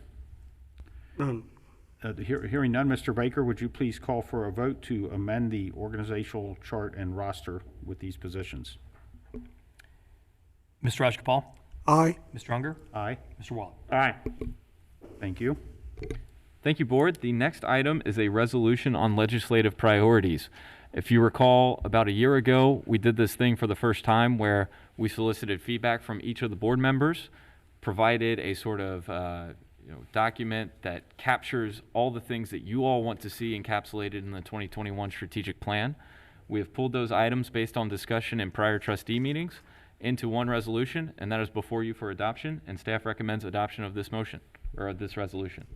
None. Hearing none, Mr. Baker, would you please call for a vote to amend the organizational chart and roster with these positions? Mr. Rajagopal? Aye. Mr. Unger? Aye. Mr. Waller? Aye. Thank you. Thank you, Board. The next item is a resolution on legislative priorities. If you recall, about a year ago, we did this thing for the first time where we solicited feedback from each of the board members, provided a sort of document that captures all the things that you all want to see encapsulated in the 2021 strategic plan. We have pulled those items based on discussion in prior trustee meetings into one resolution, and that is before you for adoption, and staff recommends adoption of this motion, or this resolution.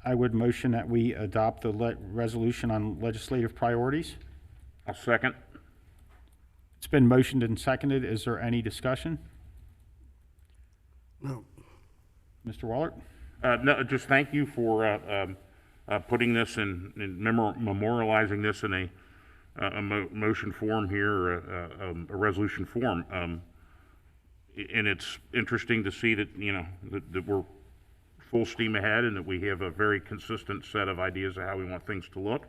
I would motion that we adopt the resolution on legislative priorities. I'll second. It's been motioned and seconded. Is there any discussion? No. Mr. Waller? No, just thank you for putting this in memorializing this in a motion form here, or a resolution form. And it's interesting to see that, that we're full steam ahead and that we have a very consistent set of ideas of how we want things to look.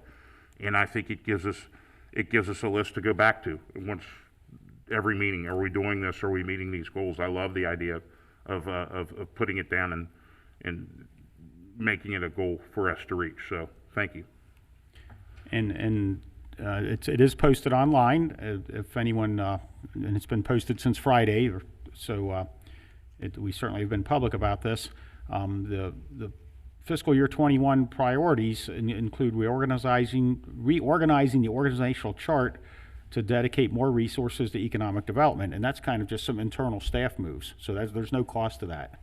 And I think it gives us a list to go back to once every meeting. Are we doing this? Are we meeting these goals? I love the idea of putting it down and making it a goal for us to reach. So thank you. And it is posted online. If anyone, and it's been posted since Friday, so we certainly have been public about this. The fiscal year 21 priorities include reorganizing the organizational chart to dedicate more resources to economic development, and that's kind of just some internal staff moves. So there's no cost to that.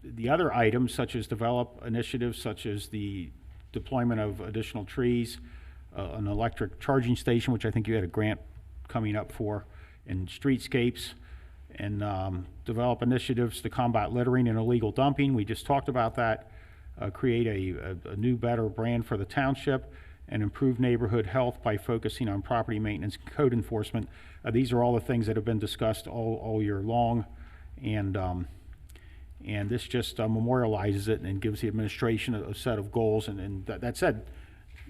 The other items, such as develop initiatives such as the deployment of additional trees, an electric charging station, which I think you had a grant coming up for, and streetscapes, and develop initiatives to combat littering and illegal dumping. We just talked about that. Create a new, better brand for the township, and improve neighborhood health by focusing on property maintenance and code enforcement. These are all the things that have been discussed all year long, and this just memorializes it and gives the administration a set of goals. And that said,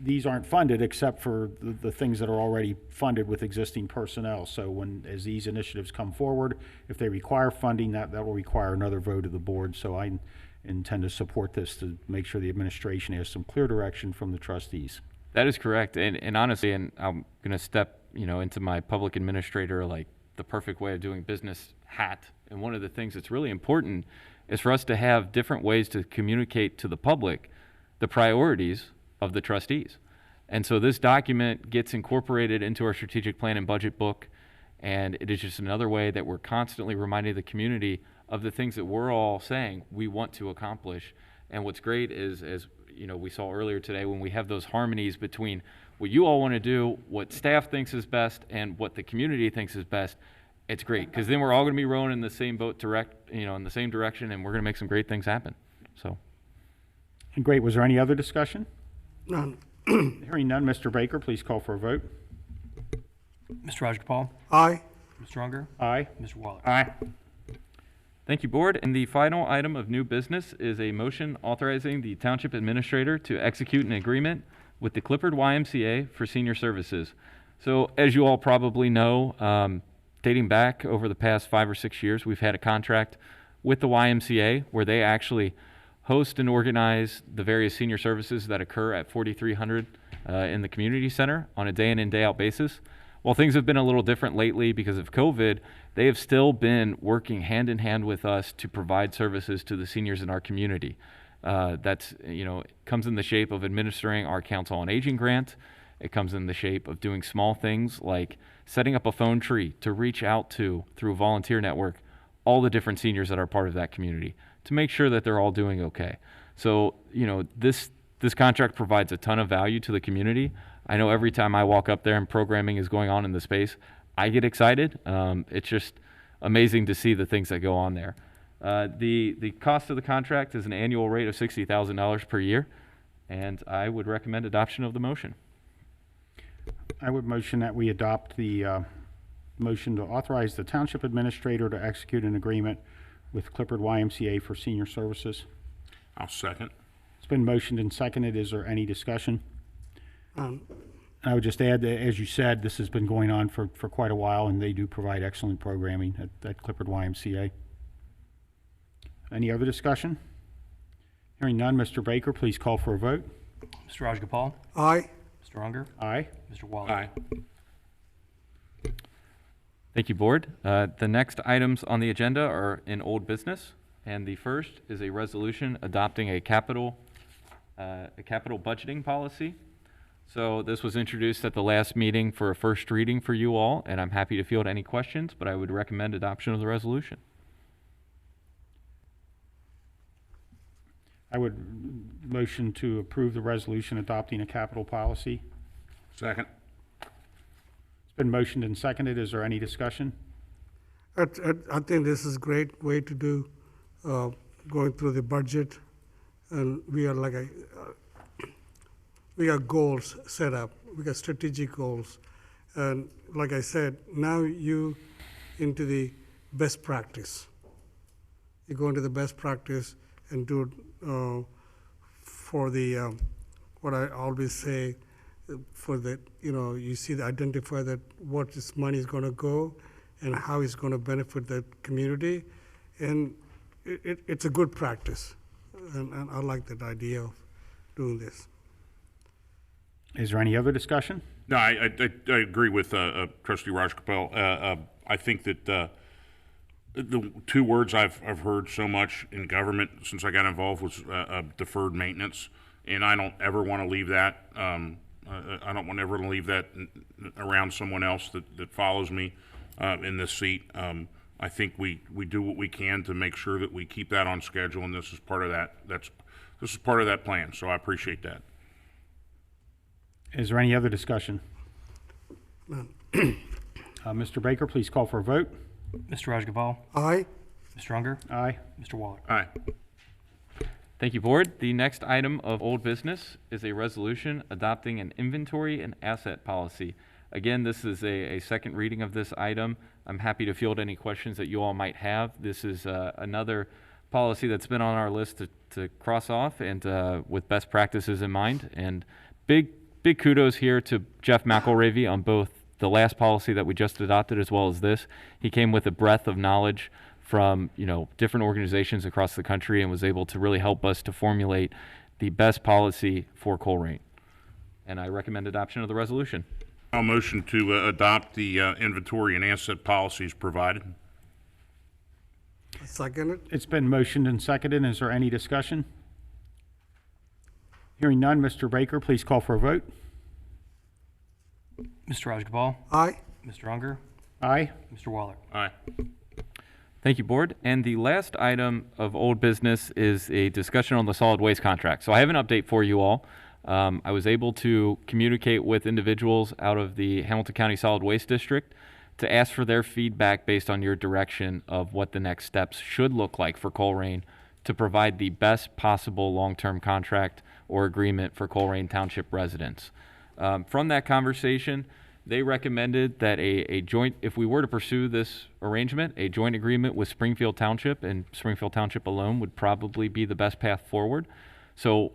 these aren't funded except for the things that are already funded with existing personnel. So as these initiatives come forward, if they require funding, that will require another vote of the board. So I intend to support this to make sure the administration has some clear direction from the trustees. That is correct. And honestly, and I'm going to step, into my public administrator, like the perfect way of doing business hat. And one of the things that's really important is for us to have different ways to communicate to the public the priorities of the trustees. And so this document gets incorporated into our strategic plan and budget book. And it is just another way that we're constantly reminding the community of the things that we're all saying we want to accomplish. And what's great is, as we saw earlier today, when we have those harmonies between what you all want to do, what staff thinks is best, and what the community thinks is best, it's great, because then we're all going to be rowing in the same boat, in the same direction, and we're going to make some great things happen. So. And great. Was there any other discussion? None. Hearing none, Mr. Baker, please call for a vote. Mr. Rajagopal? Aye. Mr. Unger? Aye. Mr. Waller? Aye. Thank you, Board. And the final item of new business is a motion authorizing the Township Administrator to execute an agreement with the Clifford YMCA for senior services. So, as you all probably know, dating back over the past 5 or 6 years, we've had a contract with the YMCA where they actually host and organize the various senior services that occur at 4300 in the community center on a day in and day out basis. While things have been a little different lately because of COVID, they have still been working hand in hand with us to provide services to the seniors in our community. That's, comes in the shape of administering our Council on Aging grant. It comes in the shape of doing small things like setting up a phone tree to reach out to, through a volunteer network, all the different seniors that are part of that community to make sure that they're all doing okay. So, this contract provides a ton of value to the community. I know every time I walk up there and programming is going on in the space, I get excited. It's just amazing to see the things that go on there. The cost of the contract is an annual rate of $60,000 per year, and I would recommend adoption of the motion. I would motion that we adopt the motion to authorize the Township Administrator to execute an agreement with Clifford YMCA for senior services. I'll second. It's been motioned and seconded. Is there any discussion? I would just add that, as you said, this has been going on for quite a while, and they do provide excellent programming at Clifford YMCA. Any other discussion? Hearing none, Mr. Baker, please call for a vote. Mr. Rajagopal? Aye. Mr. Unger? Aye. Mr. Waller? Aye. Thank you, Board. The next items on the agenda are in old business, and the first is a resolution adopting a capital budgeting policy. So this was introduced at the last meeting for a first reading for you all, and I'm happy to field any questions, but I would recommend adoption of the resolution. I would motion to approve the resolution adopting a capital policy. Second. It's been motioned and seconded. Is there any discussion? I think this is a great way to do going through the budget, and we are like we got goals set up. We got strategic goals, and like I said, now you into the best practice. You go into the best practice and do it for the what I always say for the you see the identify that what this money is going to go and how it's going to benefit the community, and it's a good practice, and I like that idea of doing this. Is there any other discussion? No, I agree with Trustee Rajagopal. I think that The two words I've heard so much in government since I got involved was deferred maintenance, and I don't ever want to leave that. I don't want ever to leave that around someone else that follows me in this seat. I think we do what we can to make sure that we keep that on schedule, and this is part of that. This is part of that plan. So I appreciate that. Is there any other discussion? Mr. Baker, please call for a vote. Mr. Rajagopal, Aye. Mr. Unger, Aye. Mr. Waller. Aye. Thank you, Board. The next item of old business is a resolution adopting an inventory and asset policy. Again, this is a second reading of this item. I'm happy to field any questions that you all might have. This is another policy that's been on our list to cross off, and with best practices in mind. And big kudos here to Jeff McElravy on both the last policy that we just adopted as well as this. He came with a breadth of knowledge from different organizations across the country and was able to really help us to formulate the best policy for Colerain. And I recommend adoption of the resolution. I'll motion to adopt the inventory and asset policies provided. Second it. It's been motioned and seconded. Is there any discussion? Hearing none, Mr. Baker, please call for a vote. Mr. Rajagopal, Aye. Mr. Unger, Aye. Mr. Waller. Aye. Thank you, Board. And the last item of old business is a discussion on the solid waste contract. So I have an update for you all. I was able to communicate with individuals out of the Hamilton County Solid Waste District to ask for their feedback based on your direction of what the next steps should look like for Colerain to provide the best possible long-term contract or agreement for Colerain Township residents. From that conversation, they recommended that a joint, if we were to pursue this arrangement, a joint agreement with Springfield Township and Springfield Township alone would probably be the best path forward. So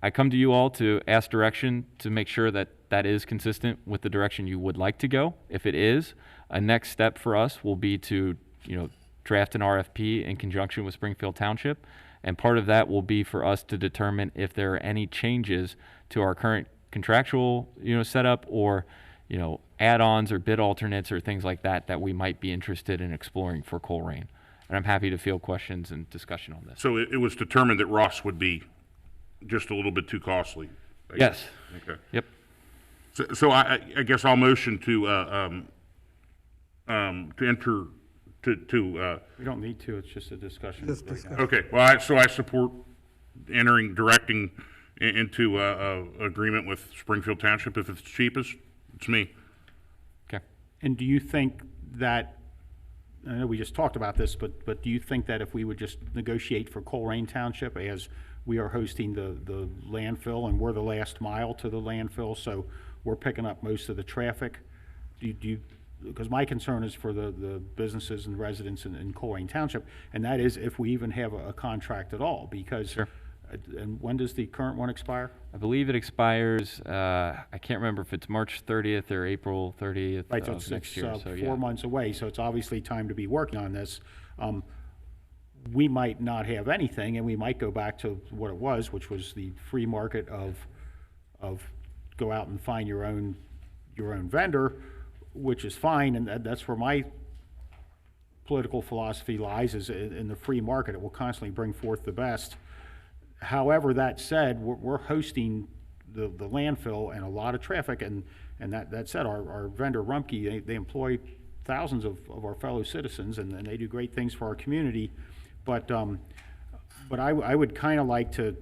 I come to you all to ask direction to make sure that that is consistent with the direction you would like to go. If it is, a next step for us will be to, draft an RFP in conjunction with Springfield Township. And part of that will be for us to determine if there are any changes to our current contractual, setup or, add-ons or bid alternates or things like that that we might be interested in exploring for Colerain. And I'm happy to field questions and discussion on this. So it was determined that Ross would be just a little bit too costly. Yes. Okay. Yep. So I guess I'll motion to enter to. We don't need to. It's just a discussion. Just right now. discussion. Okay. Well, so I support directing into agreement with Springfield Township if it's cheapest. It's me. Okay. And do you think that, I know we just talked about this, but do you think that if we would just negotiate for Colerain Township, as we are hosting the landfill and we're the last mile to the landfill, so we're picking up most of the traffic, because my concern is for the businesses and residents in Colerain Township, and that is if we even have a contract at all, because, Sure. And when does the current one expire? I believe it expires, I can't remember if it's March 30th or April 30th Right, so of it's next year. So, 4 months away, so it's obviously time to be working on this. We might not have anything, and we might go back to what it was, which was the free market of go out and find your own vendor, which is fine, and that's where my political philosophy lies, is in the free market. It will constantly bring forth the best. However, that said, we're hosting the landfill and a lot of traffic, and that said, our vendor Rumpke, they employ thousands of our fellow citizens, and they do great things for our community. But I would kind of like to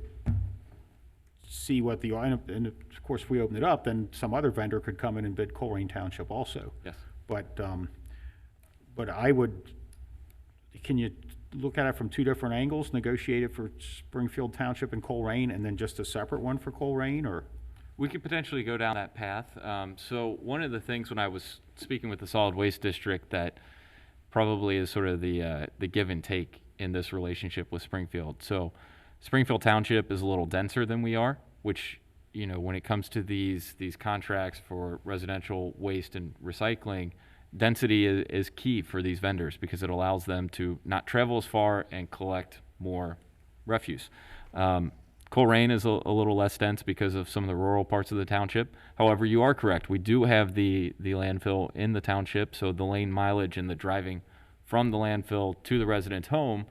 see what and of course, if we open it up, then some other vendor could come in and bid Colerain Township also. Yes. But I would, can you look at it from two different angles, negotiate it for Springfield Township and Colerain, and then just a separate one for Colerain, or? We could potentially go down that path. So one of the things when I was speaking with the Solid Waste District that probably is sort of the give and take in this relationship with Springfield. So Springfield Township is a little denser than we are, which, when it comes to these contracts for residential waste and recycling, density is key for these vendors because it allows them to not travel as far and collect more refuse. Colerain is a little less dense because of some of the rural parts of the township. However, you are correct. We do have the landfill in the township, so the lane mileage and the driving from the landfill to the resident's home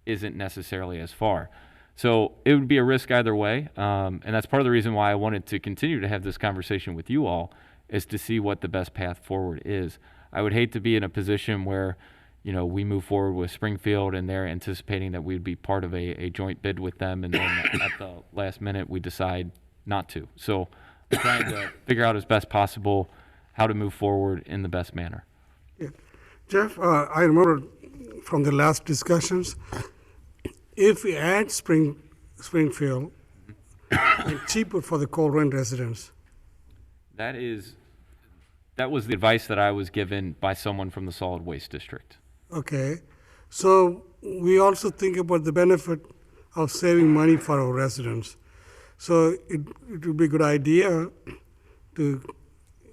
isn't necessarily as far. So it would be a risk either way, and that's part of the reason why I wanted to continue to have this conversation with you all, is to see what the best path forward is. I would hate to be in a position where, you know, we move forward with Springfield and they're anticipating that we'd be part of a joint bid with them, and then at the last minute we decide not to. So I'm trying to figure out as best possible how to move forward in the best manner. Yeah. Jeff, I remember from the last discussions, if we add Springfield, it's cheaper for the Colerain residents. That was the advice that I was given by someone from the solid waste district. Okay, so we also think about the benefit of saving money for our residents. So it would be a good idea to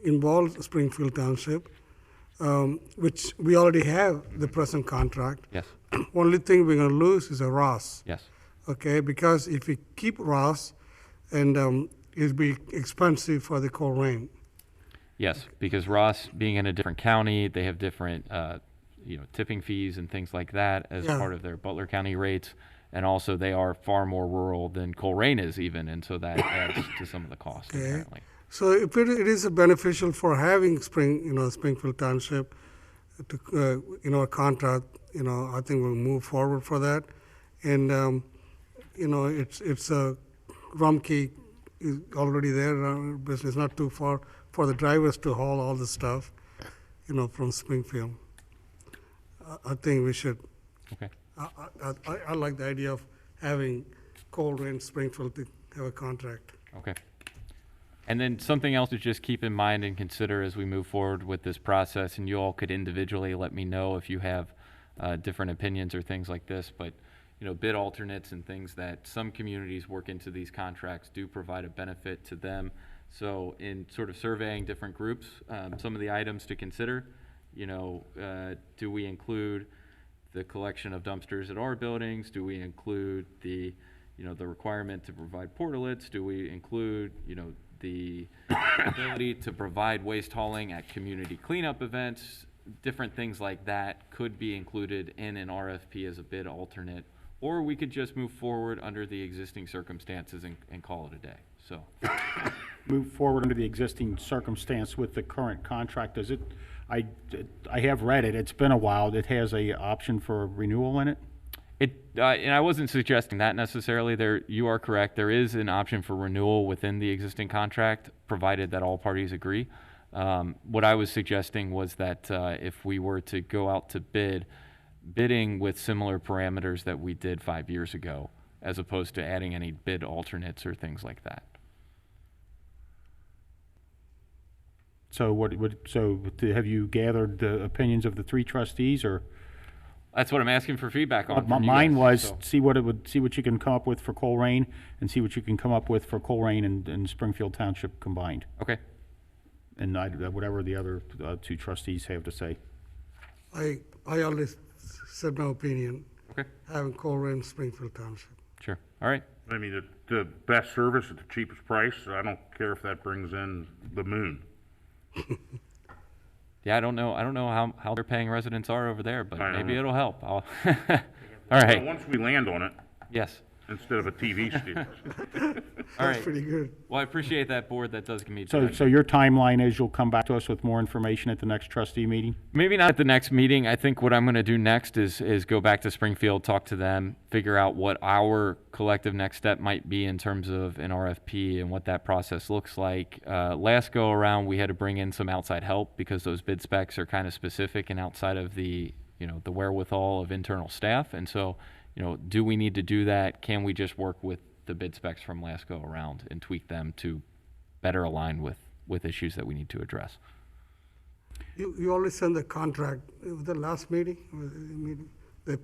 involve Springfield Township, which we already have the present contract. Yes. Only thing we're gonna lose is a Ross. Yes. Okay, because if we keep Ross, and it'll be expensive for the Colerain. Yes, because Ross, being in a different county, they have different, tipping fees and things like that as Yeah. part of their Butler County rates. And also, they are far more rural than Colerain is even, and so that adds to some of the costs Okay. apparently. So if it is beneficial for having Springfield Township to, a contract, I think we'll move forward for that. And, it's a Rumpke is already there, but it's not too far for the drivers to haul all the stuff, from Springfield. I think we should, Okay. I like the idea of having Colerain, Springfield to have a contract. Okay. And then something else to just keep in mind and consider as we move forward with this process, and you all could individually let me know if you have different opinions or things like this, but bid alternates and things that some communities work into these contracts do provide a benefit to them. So in sort of surveying different groups, some of the items to consider, do we include the collection of dumpsters at our buildings? Do we include the requirement to provide portalets? Do we include, the ability to provide waste hauling at community cleanup events? Different things like that could be included in an RFP as a bid alternate, or we could just move forward under the existing circumstances and call it a day. So, Move forward under the existing circumstance with the current contract. Does it, I have read it, it's been a while, it has a option for renewal in it? and I wasn't suggesting that necessarily. You are correct. There is an option for renewal within the existing contract, provided that all parties agree. What I was suggesting was that if we were to go out to bidding with similar parameters that we did 5 years ago, as opposed to adding any bid alternates or things like that. So have you gathered the opinions of the 3 trustees, or? That's what I'm asking for feedback on. from you Mine guys, was, so. see what you can come up with for Colerain, and see what you can come up with for Colerain and Springfield Township combined. Okay. And whatever the other 2 trustees have to say. I always said my opinion, Okay. having Colerain, Springfield Township. Sure. All right. I mean, the best service at the cheapest price, I don't care if that brings in the moon. Yeah, I don't know how their paying residents are over there, but I don't maybe know. it'll help. All Well, right. once we land on it, Yes. instead of a TV studio. All That's right. pretty good. Well, I appreciate that, board. That does give me So direction. your timeline is you'll come back to us with more information at the next trustee meeting? Maybe not at the next meeting. I think what I'm going to do next is go back to Springfield, talk to them, figure out what our collective next step might be in terms of an RFP and what that process looks like. Last go around, we had to bring in some outside help because those bid specs are kind of specific and outside of the wherewithal of internal staff. And so, do we need to do that? Can we just work with the bid specs from last go around and tweak them to better align with issues that we need to address? You always send the contract, the last meeting, the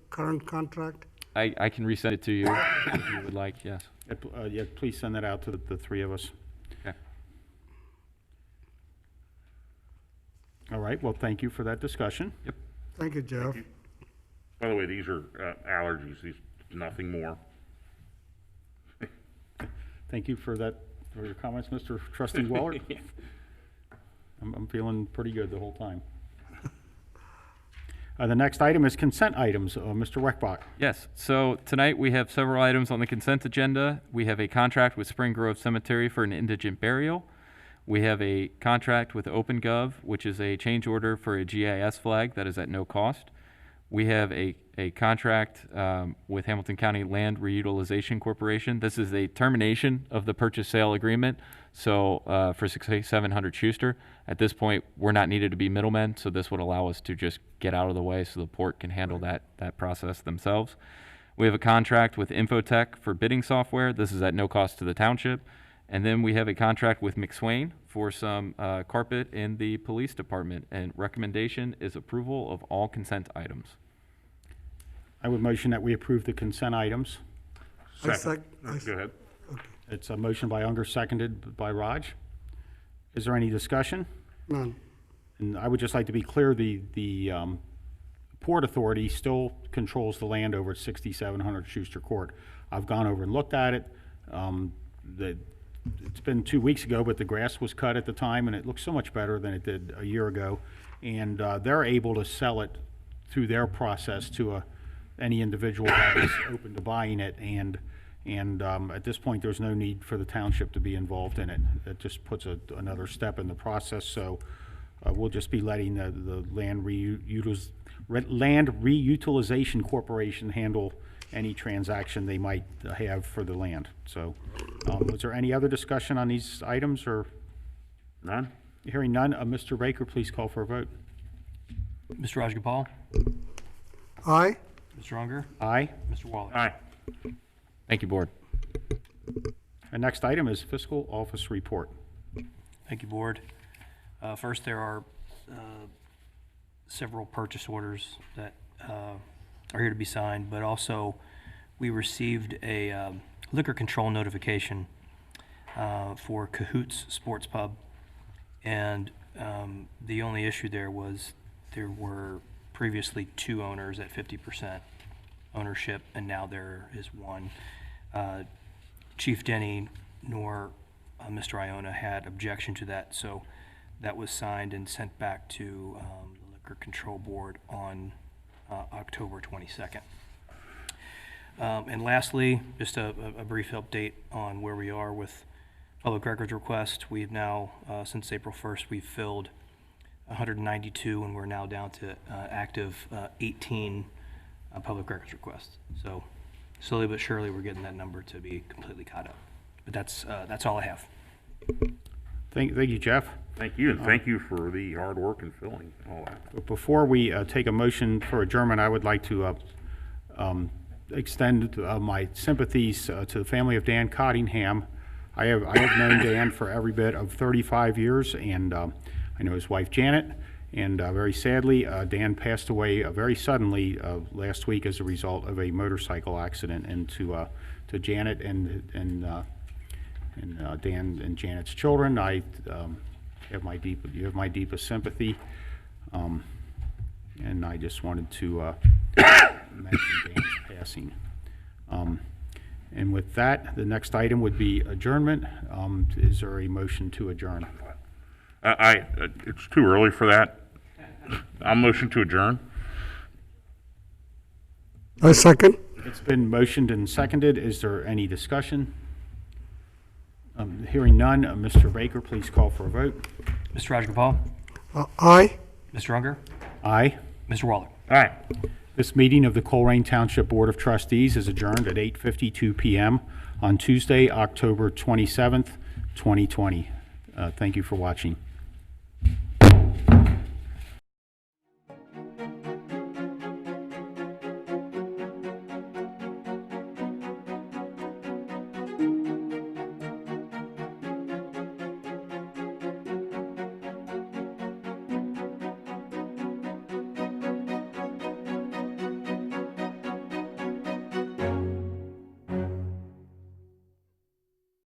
current contract? I can resend it to you if you would like, yes. Yeah, please send that out to the 3 of us. Okay. All right, well, thank you for that discussion. Yep. Thank you, Jeff. By the way, these are allergies, nothing more. Thank you for your comments, Mr. Trustee Waller. I'm feeling pretty good the whole time. The next item is consent items. Mr. Weckbach. Yes, so tonight we have several items on the consent agenda. We have a contract with Spring Grove Cemetery for an indigent burial. We have a contract with OpenGov, which is a change order for a GIS flag that is at no cost. We have a contract with Hamilton County Land Reutilization Corporation. This is a termination of the purchase sale agreement. So for 6700 Schuster, at this point, we're not needed to be middlemen. So this would allow us to just get out of the way so the port can handle that process themselves. We have a contract with Infotech for bidding software. This is at no cost to the township. And then we have a contract with McSwain for some carpet in the police department. And recommendation is approval of all consent items. I would motion that we approve the consent items. Go ahead. It's a motion by Unger, seconded by Raj. Is there any discussion? None. And I would just like to be clear, the Port Authority still controls the land over at 6700 Schuster Court. I've gone over and looked at it. It's been 2 weeks ago, but the grass was cut at the time, and it looks so much better than it did a year ago. And they're able to sell it through their process to any individual that is open to buying it. And at this point, there's no need for the township to be involved in it. It just puts another step in the process. So we'll just be letting the Land Reutilization Corporation handle any transaction they might have for the land. So was there any other discussion on these items, or? None? Hearing none, Mr. Baker, please call for a vote. Mr. Rajagopal? Aye. Mr. Unger? Aye. Mr. Waller? Aye. Thank you, Board. The next item is fiscal office report. Thank you, Board. First, there are several purchase orders that are here to be signed, but also we received a liquor control notification for Cahoots Sports Pub, and the only issue there was there were previously 2 owners at 50% ownership, and now there is 1. Chief Denny nor Mr. Iona had objection to that, so that was signed and sent back to the Liquor Control Board on October 22nd. And lastly, just a brief update on where we are with public records request. We've now, since April 1st, we've filled 192, and we're now down to active 18 public records requests. So slowly but surely, we're getting that number to be completely caught up. But that's all I have. Thank you, Jeff. Thank you, and thank you for the hard work and filling all that. But before we take a motion for adjournment, I would like to extend my sympathies to the family of Dan Cottingham. I have known Dan for every bit of 35 years, and I know his wife Janet. And very sadly, Dan passed away very suddenly last week as a result of a motorcycle accident. And to Janet and Dan and Janet's children, I you have my deepest sympathy. And I just wanted to mention Dan's passing. And with that, the next item would be adjournment. Is there a motion to adjourn? It's too early for that. I'll motion to adjourn. I second. It's been motioned and seconded. Is there any discussion? Hearing none, Mr. Baker, please call for a vote. Mr. Rajagopal? Aye. Mr. Unger? Aye. Mr. Waller? Aye. This meeting of the Colerain Township Board of Trustees is adjourned at 8:52 p.m. on Tuesday, October 27th, 2020. Thank you for watching.